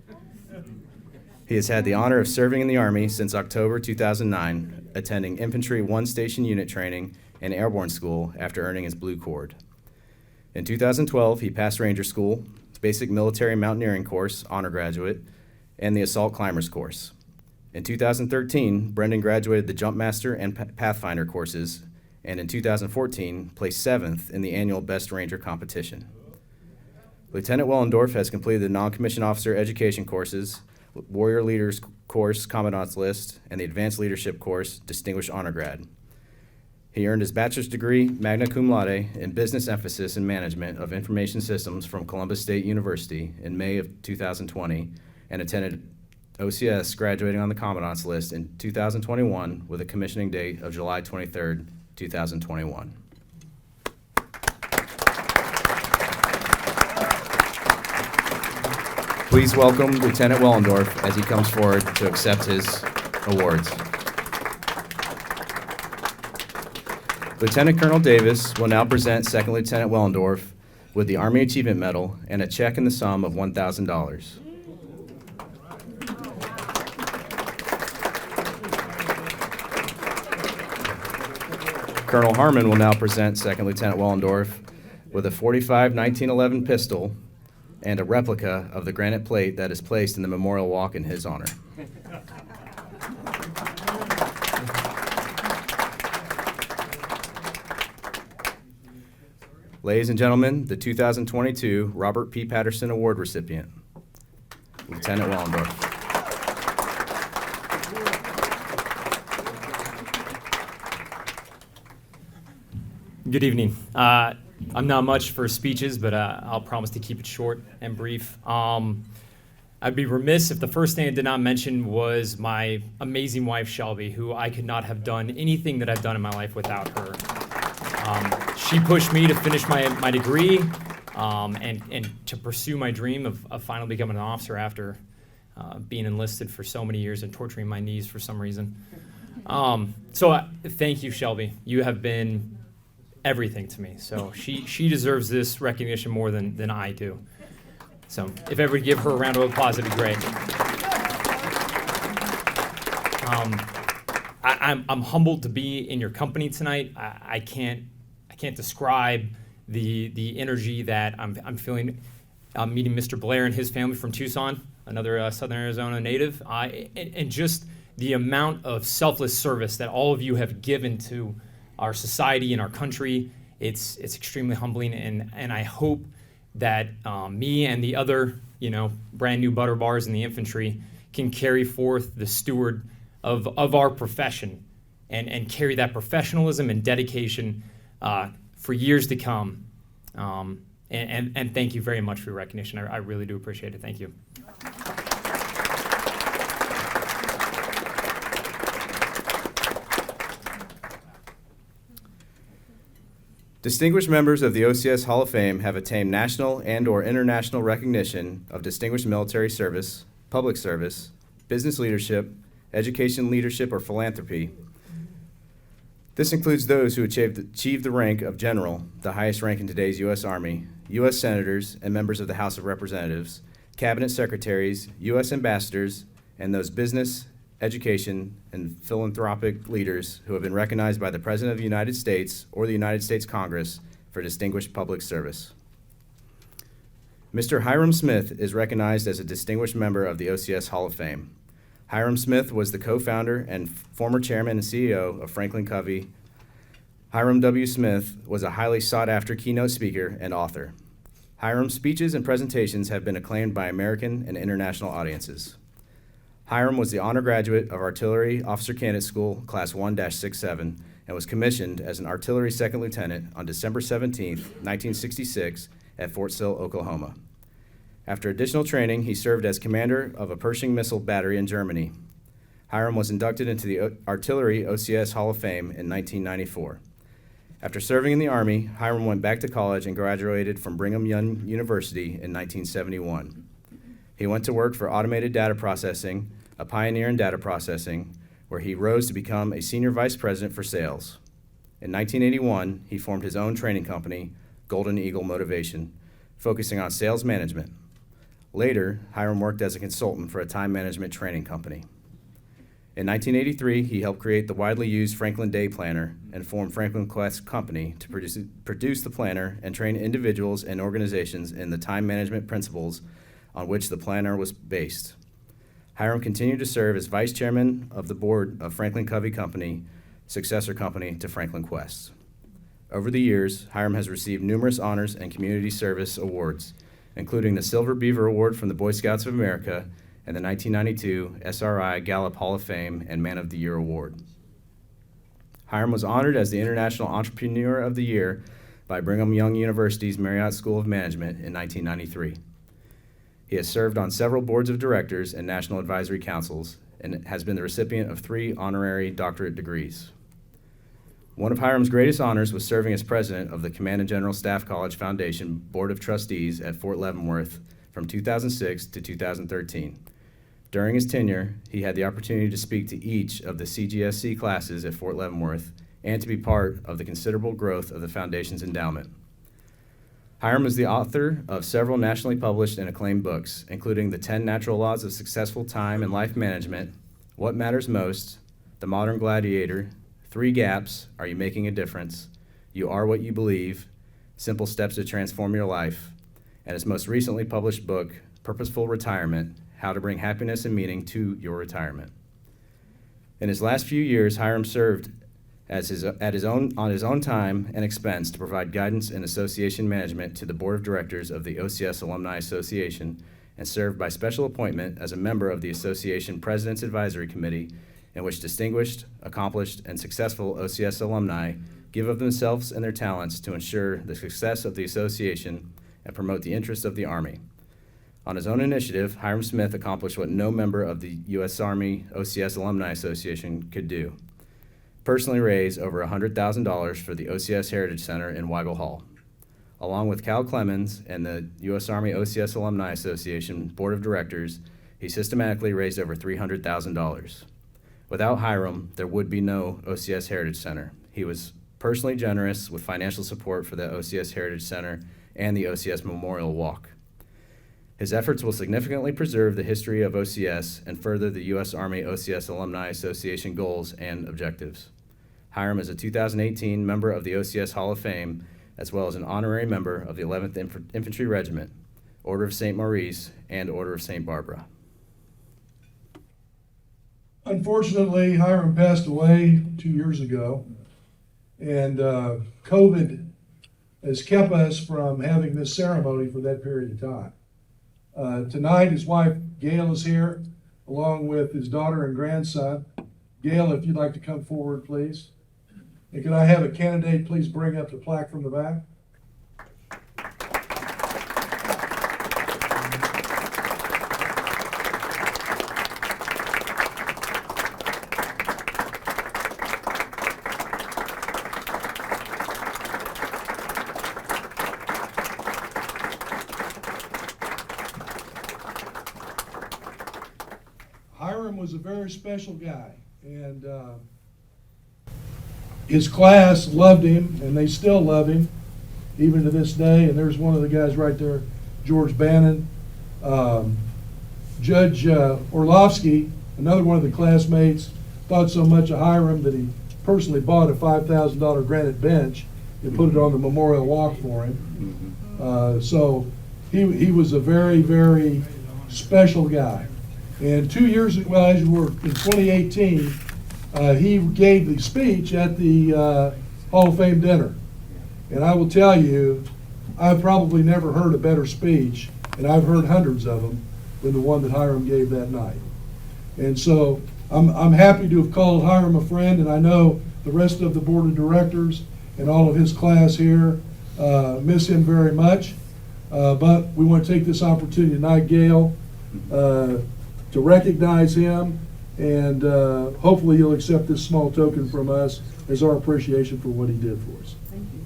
He has had the honor of serving in the Army since October 2009, attending Infantry 1 Station Unit Training and Airborne School after earning his Blue Cord. In 2012, he passed Ranger School, Basic Military Mountaineering Course, Honor Graduate, and the Assault Climbers course. In 2013, Brendan graduated the Jumpmaster and Pathfinder courses, and in 2014, placed 7th in the annual Best Ranger competition. Lieutenant Wellendorf has completed the Non-Commissioned Officer Education courses, Warrior Leaders Course, Commandant's List, and the Advanced Leadership Course, Distinguished Honor Grad. He earned his bachelor's degree, magna cum laude, in Business Emphasis in Management of Information Systems from Columbus State University in May of 2020, and attended OCS, graduating on the Commandant's List in 2021 with a commissioning date of July 23rd, 2021. Please welcome Lieutenant Wellendorf as he comes forward to accept his awards. Lieutenant Colonel Davis will now present Second Lieutenant Wellendorf with the Army Achievement Medal and a check in the sum of $1,000. Colonel Harmon will now present Second Lieutenant Wellendorf with a .45 1911 pistol and a replica of the granite plate that is placed in the memorial walk in his honor. Ladies and gentlemen, the 2022 Robert P. Patterson Award recipient, Lieutenant Wellendorf. Good evening. I'm not much for speeches, but I'll promise to keep it short and brief. I'd be remiss if the first thing I did not mention was my amazing wife, Shelby, who I could not have done anything that I've done in my life without her. She pushed me to finish my degree and to pursue my dream of finally becoming an officer after being enlisted for so many years and torturing my knees for some reason. Thank you, Shelby. You have been everything to me. So she deserves this recognition more than I do. So if ever we give her a round of applause, it'd be great. I'm humbled to be in your company tonight. I can't describe the energy that I'm feeling. I'm meeting Mr. Blair and his family from Tucson, another Southern Arizona native, and just the amount of selfless service that all of you have given to our society and our country. It's extremely humbling, and I hope that me and the other, brand new butter bars in the infantry can carry forth the steward of our profession and carry that professionalism and dedication for years to come. And thank you very much for your recognition. I really do appreciate it. Thank you. Distinguished members of the OCS Hall of Fame have attained national and/or international recognition of distinguished military service, public service, business leadership, education leadership, or philanthropy. This includes those who achieved the rank of general, the highest rank in today's U.S. Army, U.S. senators and members of the House of Representatives, cabinet secretaries, U.S. ambassadors, and those business, education, and philanthropic leaders who have been recognized by the President of the United States or the United States Congress for distinguished public service. Mr. Hiram Smith is recognized as a distinguished member of the OCS Hall of Fame. Hiram Smith was the co-founder and former chairman and CEO of Franklin Covey. Hiram W. Smith was a highly sought-after keynote speaker and author. Hiram's speeches and presentations have been acclaimed by American and international audiences. Hiram was the honor graduate of Artillery Officer Candidate School, Class 1-67, and was commissioned as an artillery second lieutenant on December 17, 1966, at Fort Sill, Oklahoma. After additional training, he served as commander of a Pershing missile battery in Germany. Hiram was inducted into the Artillery OCS Hall of Fame in 1994. After serving in the Army, Hiram went back to college and graduated from Brigham Young University in 1971. He went to work for Automated Data Processing, a pioneer in data processing, where he rose to become a senior vice president for sales. In 1981, he formed his own training company, Golden Eagle Motivation, focusing on sales management. Later, Hiram worked as a consultant for a time management training company. In 1983, he helped create the widely used Franklin Day Planner and formed Franklin Quest Company to produce the planner and train individuals and organizations in the time management principles on which the planner was based. Hiram continued to serve as vice chairman of the board of Franklin Covey Company, successor company to Franklin Quest. Over the years, Hiram has received numerous honors and community service awards, including the Silver Beaver Award from the Boy Scouts of America and the 1992 SRI Gallup Hall of Fame and Man of the Year Award. Hiram was honored as the International Entrepreneur of the Year by Brigham Young University's Marriott School of Management in 1993. He has served on several boards of directors and national advisory councils and has been the recipient of 3 honorary doctorate degrees. One of Hiram's greatest honors was serving as president of the Command and General Staff College Foundation Board of Trustees at Fort Leavenworth from 2006 to 2013. During his tenure, he had the opportunity to speak to each of the CGSC classes at Fort Leavenworth and to be part of the considerable growth of the foundation's endowment. Hiram is the author of several nationally published and acclaimed books, including The 10 Natural Laws of Successful Time and Life Management, What Matters Most, The Modern Gladiator, 3 Gaps, Are You Making a Difference, You Are What You Believe, Simple Steps to Transform Your Life, and his most recently published book, Purposeful Retirement, How to Bring Happiness and Meaning to Your Retirement. In his last few years, Hiram served on his own time and expense to provide guidance and association management to the board of directors of the OCS Alumni Association and served by special appointment as a member of the association President's Advisory Committee, in which distinguished, accomplished, and successful OCS alumni give of themselves and their talents to ensure the success of the association and promote the interests of the Army. On his own initiative, Hiram Smith accomplished what no member of the U.S. Army OCS Alumni Association could do. Personally raise over $100,000 for the OCS Heritage Center in Weigel Hall. Along with Cal Clemens and the U.S. Army OCS Alumni Association Board of Directors, he systematically raised over $300,000. Without Hiram, there would be no OCS Heritage Center. He was personally generous with financial support for the OCS Heritage Center and the OCS Memorial Walk. His efforts will significantly preserve the history of OCS and further the U.S. Army OCS Alumni Association goals and objectives. Hiram is a 2018 member of the OCS Hall of Fame, as well as an honorary member of the 11th Infantry Regiment, Order of St. Maurice, and Order of St. Barbara. Unfortunately, Hiram passed away 2 years ago, and COVID has kept us from having this ceremony for that period of time. Tonight, his wife Gail is here, along with his daughter and grandson. Gail, if you'd like to come forward, please. And can I have a candidate please bring up the plaque from the back? Hiram was a very special guy, and his class loved him, and they still love him, even to this day. And there's one of the guys right there, George Bannon. Judge Orlovsky, another one of the classmates, thought so much of Hiram that he personally bought a $5,000 granite bench and put it on the memorial walk for him. So he was a very, very special guy. And 2 years ago, well, as you were, in 2018, he gave the speech at the Hall of Fame dinner. And I will tell you, I've probably never heard a better speech, and I've heard hundreds of them, than the one that Hiram gave that night. And so I'm happy to have called Hiram a friend, and I know the rest of the board of directors and all of his class here miss him very much. But we want to take this opportunity tonight, Gail, to recognize him, and hopefully you'll accept this small token from us as our appreciation for what he did for us. Thank you.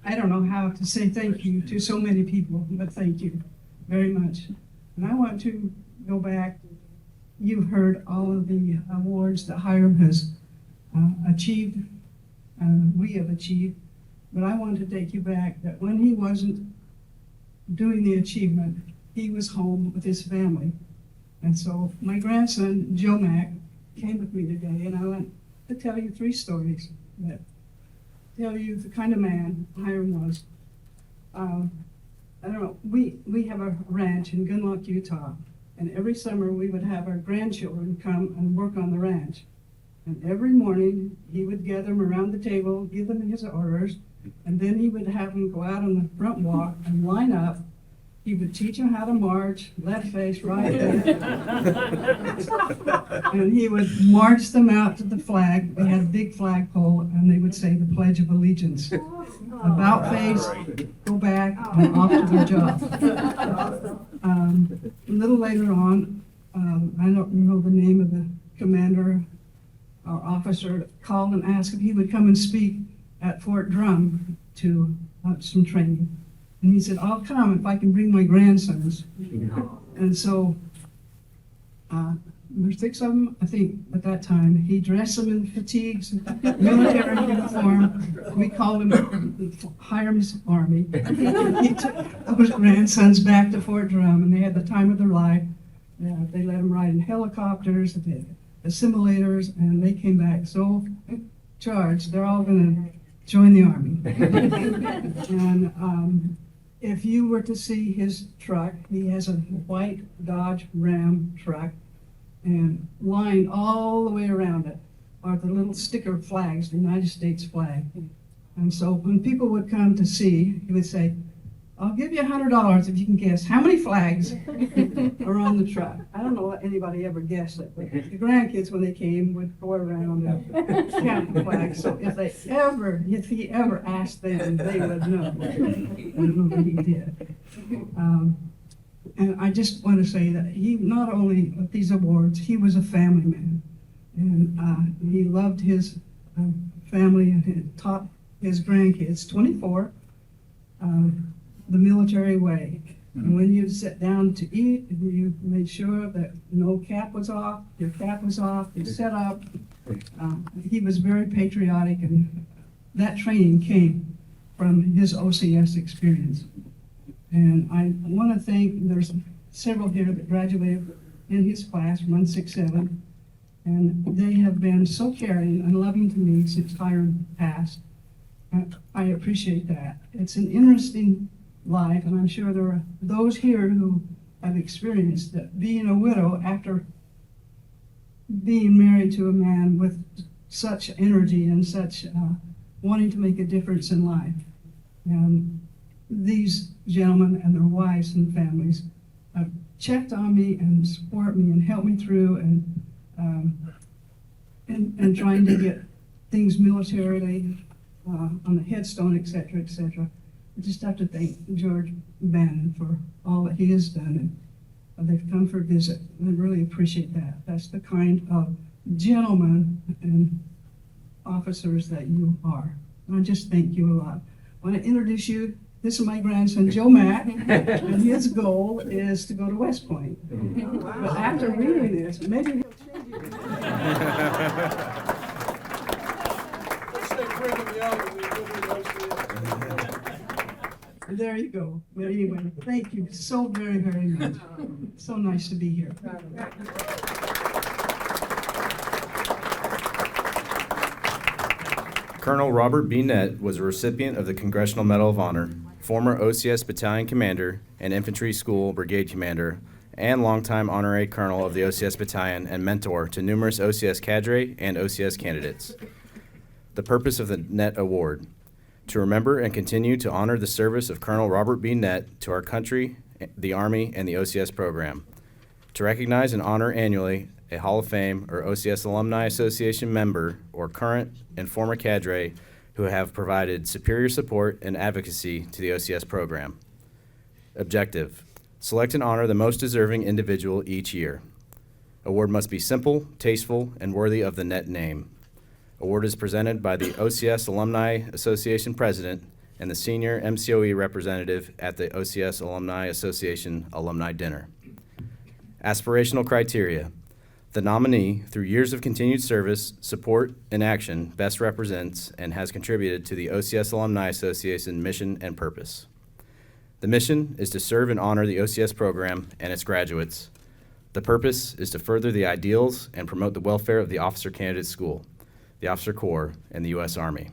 I don't know how to say thank you to so many people, but thank you very much. And I want to go back. You've heard all of the awards that Hiram has achieved, we have achieved, but I want to take you back that when he wasn't doing the achievement, he was home with his family. And so my grandson, Joe Mack, came with me today, and I want to tell you 3 stories that tell you the kind of man Hiram was. I don't know, we have a ranch in Gunlock, Utah, and every summer we would have our grandchildren come and work on the ranch. And every morning he would gather them around the table, give them his orders, and then he would have them go out on the front walk and line up. He would teach them how to march, left face, right face. And he would march them out to the flag. We had a big flagpole, and they would say the Pledge of Allegiance. About face, go back, and off to their job. A little later on, I don't know the name of the commander or officer, called and asked if he would come and speak at Fort Drum to some training. And he said, I'll come if I can bring my grandsons. And so there's 6 of them, I think, at that time. He dressed them in fatigues, military uniform. We called him Hiram's Army. He took those grandsons back to Fort Drum, and they had the time of their life. They let them ride in helicopters, the simulators, and they came back so charged. They're all going to join the Army. And if you were to see his truck, he has a white Dodge Ram truck, and lined all the way around it are the little sticker flags, the United States flag. And so when people would come to see, he would say, I'll give you $100 if you can guess how many flags are on the truck. I don't know if anybody ever guessed it, but the grandkids, when they came, would go around and count the flags. So if he ever asked them, they would know. And he did. And I just want to say that he, not only with these awards, he was a family man. And he loved his family and had taught his grandkids, 24, the military way. And when you sit down to eat, you made sure that no cap was off, your cap was off, you set up. He was very patriotic, and that training came from his OCS experience. And I want to thank, there's several here that graduated in his class, 167, and they have been so caring and loving to me since Hiram passed. I appreciate that. It's an interesting life, and I'm sure there are those here who have experienced that being a widow after being married to a man with such energy and such wanting to make a difference in life. And these gentlemen and their wives and families have checked on me and support me and helped me through and trying to get things militarily on the headstone, etc., etc. I just have to thank George Bannon for all that he has done, and they've come for a visit. I really appreciate that. That's the kind of gentlemen and officers that you are. And I just thank you a lot. I want to introduce you. This is my grandson, Joe Mack, and his goal is to go to West Point. But after reading this, maybe he'll change it. There you go. Well, anyway, thank you so very, very much. So nice to be here. Colonel Robert B. Nett was a recipient of the Congressional Medal of Honor, former OCS Battalion Commander and Infantry School Brigade Commander, and longtime honorary colonel of the OCS Battalion and mentor to numerous OCS cadre and OCS candidates. The purpose of the Nett Award: to remember and continue to honor the service of Colonel Robert B. Nett to our country, the Army, and the OCS program. To recognize and honor annually a Hall of Fame or OCS Alumni Association member or current and former cadre who have provided superior support and advocacy to the OCS program. Objective: select and honor the most deserving individual each year. Award must be simple, tasteful, and worthy of the Nett name. Award is presented by the OCS Alumni Association President and the Senior MCOE Representative at the OCS Alumni Association Alumni Dinner. Aspirational criteria: the nominee, through years of continued service, support, and action, best represents and has contributed to the OCS Alumni Association mission and purpose. The mission is to serve and honor the OCS program and its graduates. The purpose is to further the ideals and promote the welfare of the Officer Candidate School, the Officer Corps, and the U.S. Army.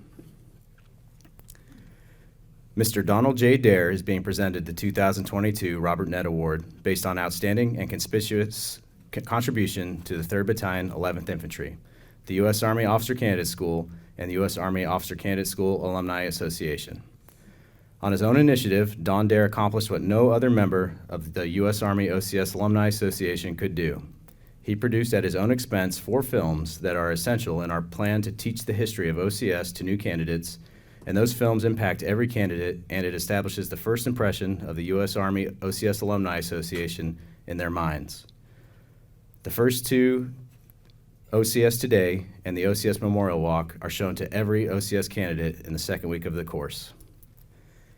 Mr. Donald J. Dare is being presented the 2022 Robert Ned Award based on outstanding and conspicuous contribution to the 3rd Battalion, 11th Infantry, the U.S. Army Officer Candidate School, and the U.S. Army Officer Candidate School Alumni Association. On his own initiative, Don Dare accomplished what no other member of the U.S. Army OCS Alumni Association could do. He produced at his own expense 4 films that are essential in our plan to teach the history of OCS to new candidates, and those films impact every candidate, and it establishes the first impression of the U.S. Army OCS Alumni Association in their minds. The first 2, OCS Today and the OCS Memorial Walk, are shown to every OCS candidate in the second week of the course.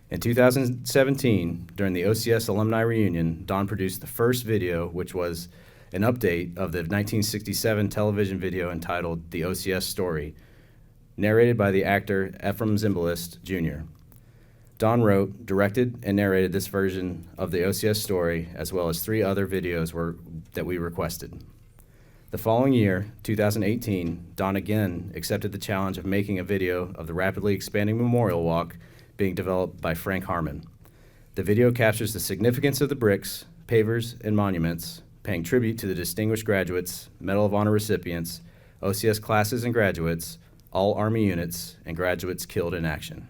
In 2017, during the OCS Alumni Reunion, Don produced the first video, which was an update of the 1967 television video entitled The OCS Story, narrated by the actor Ephraim Zimbalist, Jr. Don wrote, directed, and narrated this version of the OCS story, as well as 3 other videos that we requested. The following year, 2018, Don again accepted the challenge of making a video of the rapidly expanding Memorial Walk being developed by Frank Harman. The video captures the significance of the bricks, pavers, and monuments, paying tribute to the distinguished graduates, Medal of Honor recipients, OCS classes and graduates, all Army units, and graduates killed in action.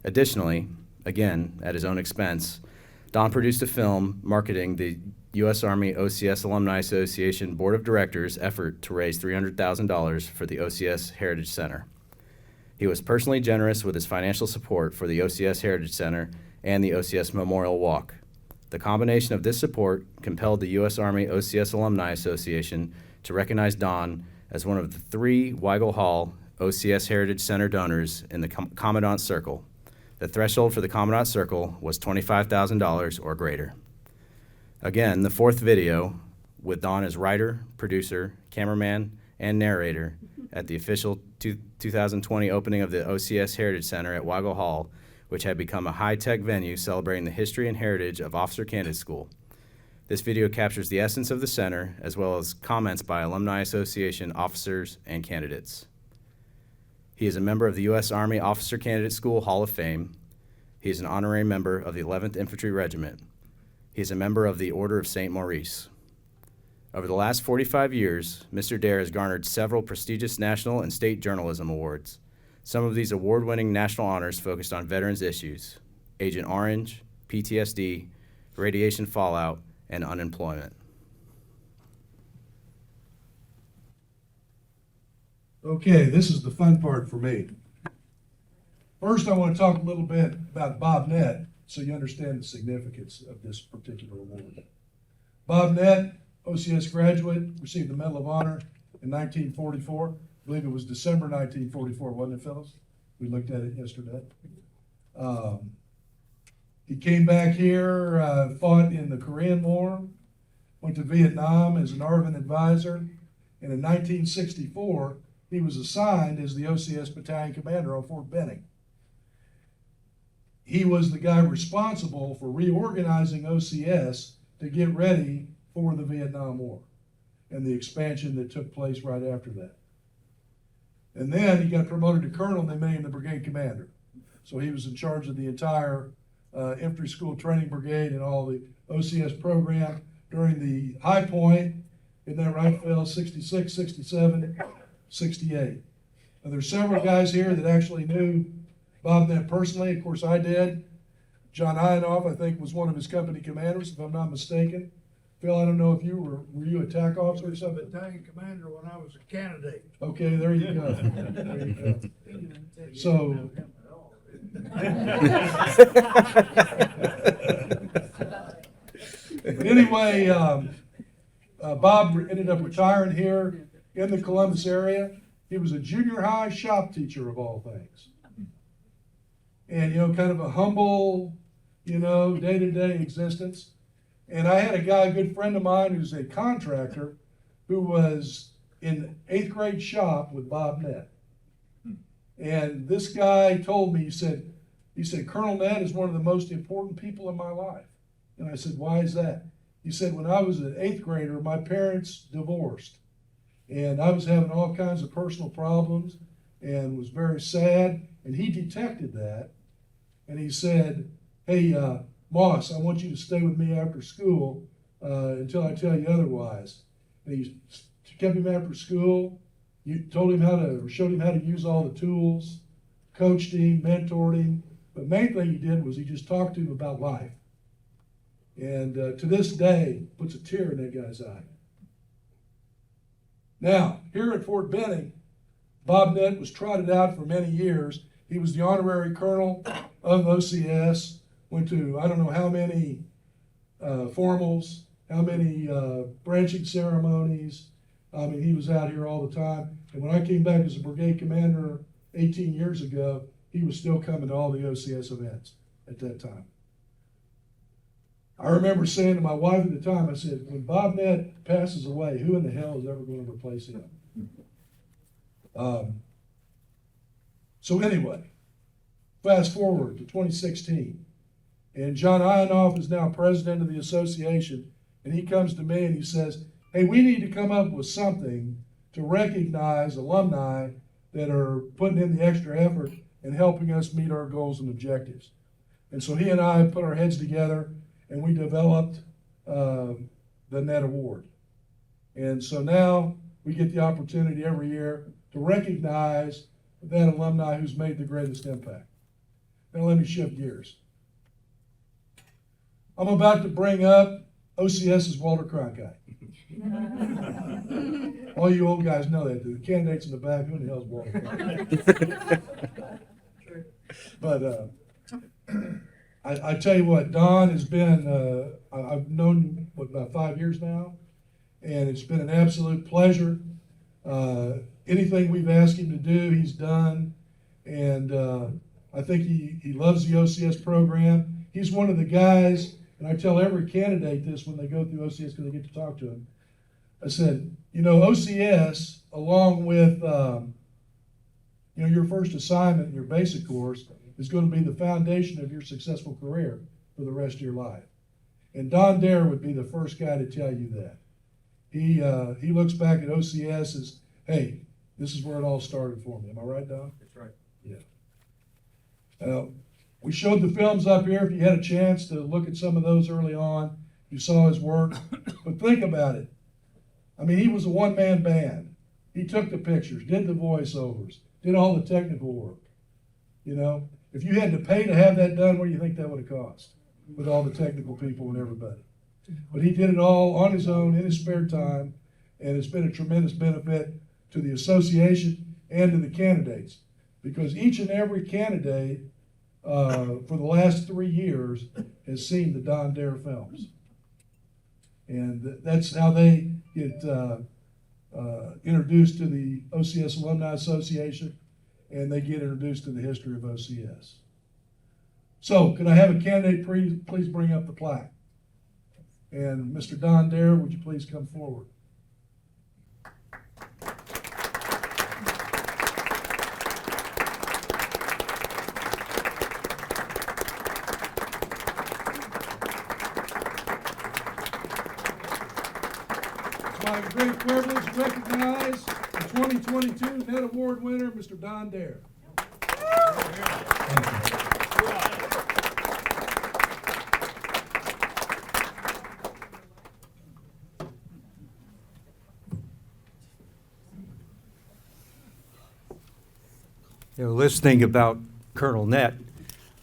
Additionally, again, at his own expense, Don produced a film marketing the U.S. Army OCS Alumni Association Board of Directors' effort to raise $300,000 for the OCS Heritage Center. He was personally generous with his financial support for the OCS Heritage Center and the OCS Memorial Walk. The combination of this support compelled the U.S. Army OCS Alumni Association to recognize Don as one of the 3 Weigel Hall OCS Heritage Center donors in the Commandant Circle. The threshold for the Commandant Circle was $25,000 or greater. Again, the 4th video, with Don as writer, producer, cameraman, and narrator at the official 2020 opening of the OCS Heritage Center at Weigel Hall, which had become a high-tech venue celebrating the history and heritage of Officer Candidate School. This video captures the essence of the center, as well as comments by Alumni Association officers and candidates. He is a member of the U.S. Army Officer Candidate School Hall of Fame. He is an honorary member of the 11th Infantry Regiment. He is a member of the Order of St. Maurice. Over the last 45 years, Mr. Dare has garnered several prestigious national and state journalism awards. Some of these award-winning national honors focused on veterans issues: Agent Orange, PTSD, radiation fallout, and unemployment. Okay, this is the fun part for me. First, I want to talk a little bit about Bob Ned, so you understand the significance of this particular award. Bob Ned, OCS graduate, received the Medal of Honor in 1944. I believe it was December 1944, wasn't it, Phyllis? We looked at it yesterday. He came back here, fought in the Korean War, went to Vietnam as an ARVN advisor, and in 1964, he was assigned as the OCS battalion commander on Fort Benning. He was the guy responsible for reorganizing OCS to get ready for the Vietnam War and the expansion that took place right after that. And then he got promoted to colonel, and they made him the brigade commander. So he was in charge of the entire infantry school training brigade and all the OCS program during the high point, isn't that right, Phil? 66, 67, 68. Now, there's several guys here that actually knew Bob Ned personally. Of course, I did. John Ionoff, I think, was one of his company commanders, if I'm not mistaken. Phil, I don't know if were you a TAC officer or something? Battalion commander when I was a candidate. Okay, there you go. There you go. So, but anyway, Bob ended up retiring here in the Columbus area. He was a junior high shop teacher of all things. And, kind of a humble, day-to-day existence. And I had a good friend of mine who's a contractor who was in 8th grade shop with Bob Ned. And this guy told me, he said, Colonel Ned is one of the most important people in my life. And I said, why is that? He said, when I was an 8th grader, my parents divorced. And I was having all kinds of personal problems and was very sad. And he detected that. And he said, hey, Moss, I want you to stay with me after school until I tell you otherwise. And he kept him after school. You showed him how to use all the tools, coached him, mentored him. But main thing he did was he just talked to him about life. And to this day, puts a tear in that guy's eye. Now, here at Fort Benning, Bob Ned was trotted out for many years. He was the honorary colonel of OCS, went to I don't know how many formals, how many branching ceremonies. I mean, he was out here all the time. And when I came back as a brigade commander 18 years ago, he was still coming to all the OCS events at that time. I remember saying to my wife at the time, I said, when Bob Ned passes away, who in the hell is ever going to replace him? So anyway, fast forward to 2016. And John Ionoff is now president of the association. And he comes to me and he says, hey, we need to come up with something to recognize alumni that are putting in the extra effort and helping us meet our goals and objectives. And so he and I put our heads together and we developed the Ned Award. And so now we get the opportunity every year to recognize that alumni who's made the greatest impact. Now let me shift gears. I'm about to bring up OCS's Walter Cronkite. All you old guys know that. The candidates in the back, who the hell's Walter Cronkite? But I tell you what, Don has been, I've known him, about 5 years now, and it's been an absolute pleasure. Anything we've asked him to do, he's done, and I think he loves the OCS program. He's one of the guys, and I tell every candidate this when they go through OCS because I get to talk to him. I said, you know, OCS, along with, you know, your first assignment in your basic course, is going to be the foundation of your successful career for the rest of your life. And Don Dare would be the first guy to tell you that. He looks back at OCS as, hey, this is where it all started for me. Am I right, Don? That's right. Yeah. We showed the films up here if you had a chance to look at some of those early on. You saw his work. But think about it. I mean, he was a one-man band. He took the pictures, did the voiceovers, did all the technical work. You know, if you had to pay to have that done, what do you think that would have cost with all the technical people and everybody? But he did it all on his own in his spare time, and it's been a tremendous benefit to the association and to the candidates, because each and every candidate for the last 3 years has seen the Don Dare films. And that's how they get introduced to the OCS Alumni Association, and they get introduced to the history of OCS. So, could I have a candidate please bring up the plaque? And Mr. Don Dare, would you please come forward? It's my great privilege to recognize the 2022 Ned Award winner, Mr. Don Dare. You know, listening about Colonel Nett,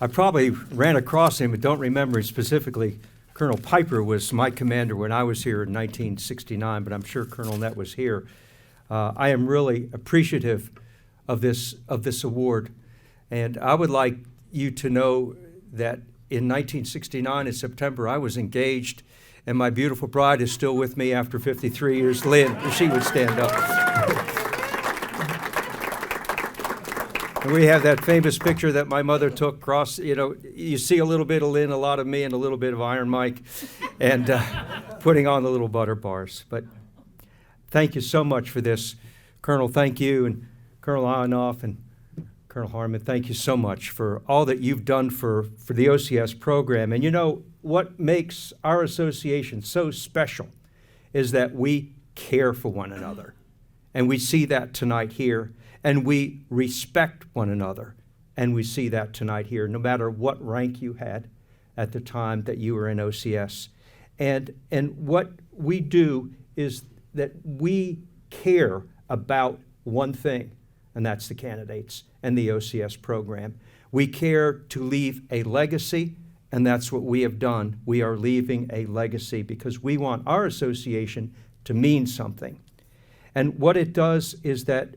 I probably ran across him, but don't remember him specifically. Colonel Piper was my commander when I was here in 1969, but I'm sure Colonel Nett was here. I am really appreciative of this award, and I would like you to know that in 1969 in September, I was engaged, and my beautiful bride is still with me after 53 years. Lynn, if she would stand up. And we have that famous picture that my mother took across, you know, you see a little bit of Lynn, a lot of me, and a little bit of Iron Mike, and putting on the little butter bars. But thank you so much for this. Colonel, thank you, and Colonel Ionoff and Colonel Harmon, thank you so much for all that you've done for the OCS program. And you know, what makes our association so special is that we care for one another. And we see that tonight here. And we respect one another, and we see that tonight here, no matter what rank you had at the time that you were in OCS. And what we do is that we care about one thing, and that's the candidates and the OCS program. We care to leave a legacy, and that's what we have done. We are leaving a legacy because we want our association to mean something. And what it does is that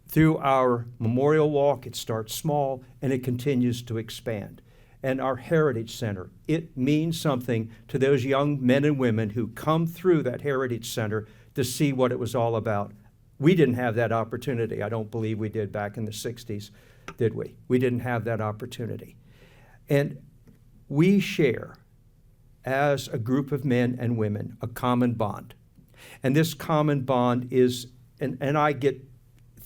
through our memorial walk, it starts small and it continues to expand. And our Heritage Center, it means something to those young men and women who come through that Heritage Center to see what it was all about. We didn't have that opportunity. I don't believe we did back in the 60s, did we? We didn't have that opportunity. And we share, as a group of men and women, a common bond. And this common bond is, and I get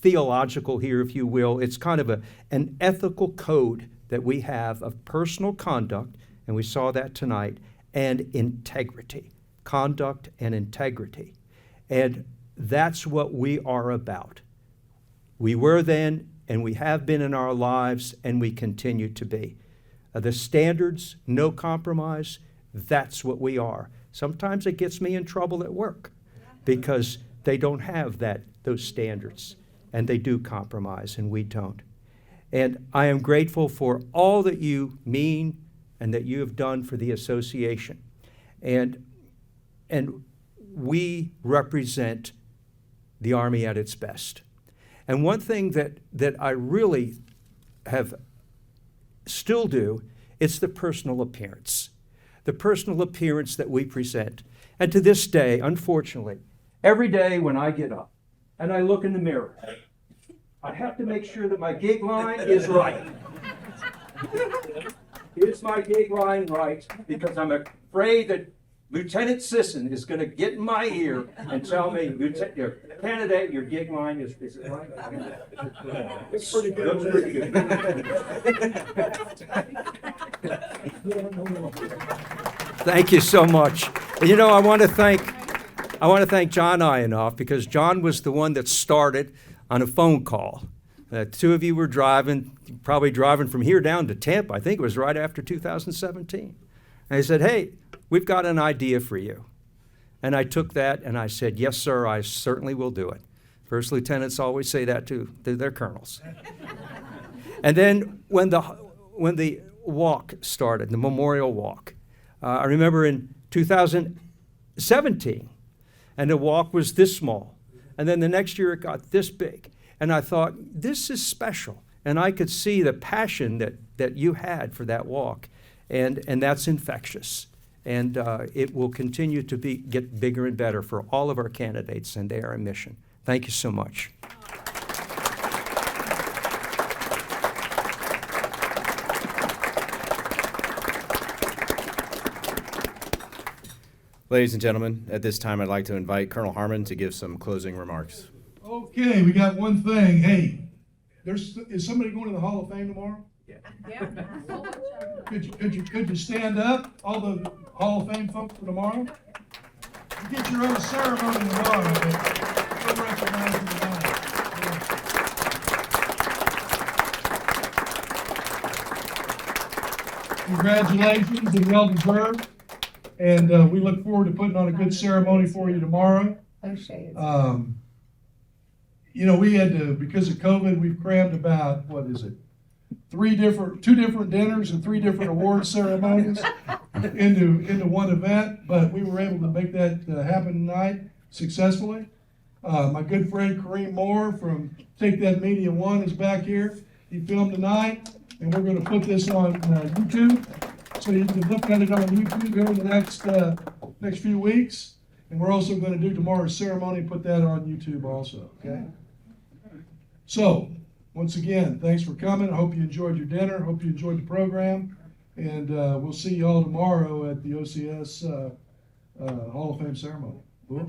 theological here, if you will. It's kind of an ethical code that we have of personal conduct, and we saw that tonight, and integrity, conduct and integrity. And that's what we are about. We were then, and we have been in our lives, and we continue to be. The standards, no compromise, that's what we are. Sometimes it gets me in trouble at work because they don't have those standards. And they do compromise, and we don't. And I am grateful for all that you mean and that you have done for the association. And we represent the Army at its best. And one thing that I really have still do, it's the personal appearance. The personal appearance that we present. And to this day, unfortunately, every day when I get up and I look in the mirror, I have to make sure that my gig line is right. Is my gig line right? Because I'm afraid that Lieutenant Sisson is going to get in my ear and tell me, candidate, your gig line is it right? It's pretty good. Looks pretty good. Thank you so much. And you know, I want to thank John Ionoff, because John was the one that started on a phone call. Two of you were probably driving from here down to Tampa. I think it was right after 2017. And he said, hey, we've got an idea for you. And I took that and I said, yes, sir, I certainly will do it. First lieutenants always say that to their colonels. And then when the walk started, the memorial walk, I remember in 2017, and the walk was this small. And then the next year it got this big. And I thought, this is special. And I could see the passion that you had for that walk. And that's infectious. And it will continue to get bigger and better for all of our candidates and their mission. Thank you so much. Ladies and gentlemen, at this time, I'd like to invite Colonel Harmon to give some closing remarks. Okay, we got one thing. Hey, is somebody going to the Hall of Fame tomorrow? Could you stand up, all the Hall of Fame folks, for tomorrow? You get your own ceremony tomorrow, but we'll recognize you tonight. Congratulations and well deserved. And we look forward to putting on a good ceremony for you tomorrow. You know, we had to, because of COVID, we've crammed about, what is it? Two different dinners and 3 different award ceremonies into one event, but we were able to make that happen tonight successfully. My good friend Kareem Moore from Take That Media One is back here. He filmed tonight, and we're going to put this on YouTube, so you can look at it on YouTube over the next few weeks. And we're also going to do tomorrow's ceremony, put that on YouTube also, okay? So, once again, thanks for coming. I hope you enjoyed your dinner. Hope you enjoyed the program. And we'll see you all tomorrow at the OCS Hall of Fame ceremony. Cool?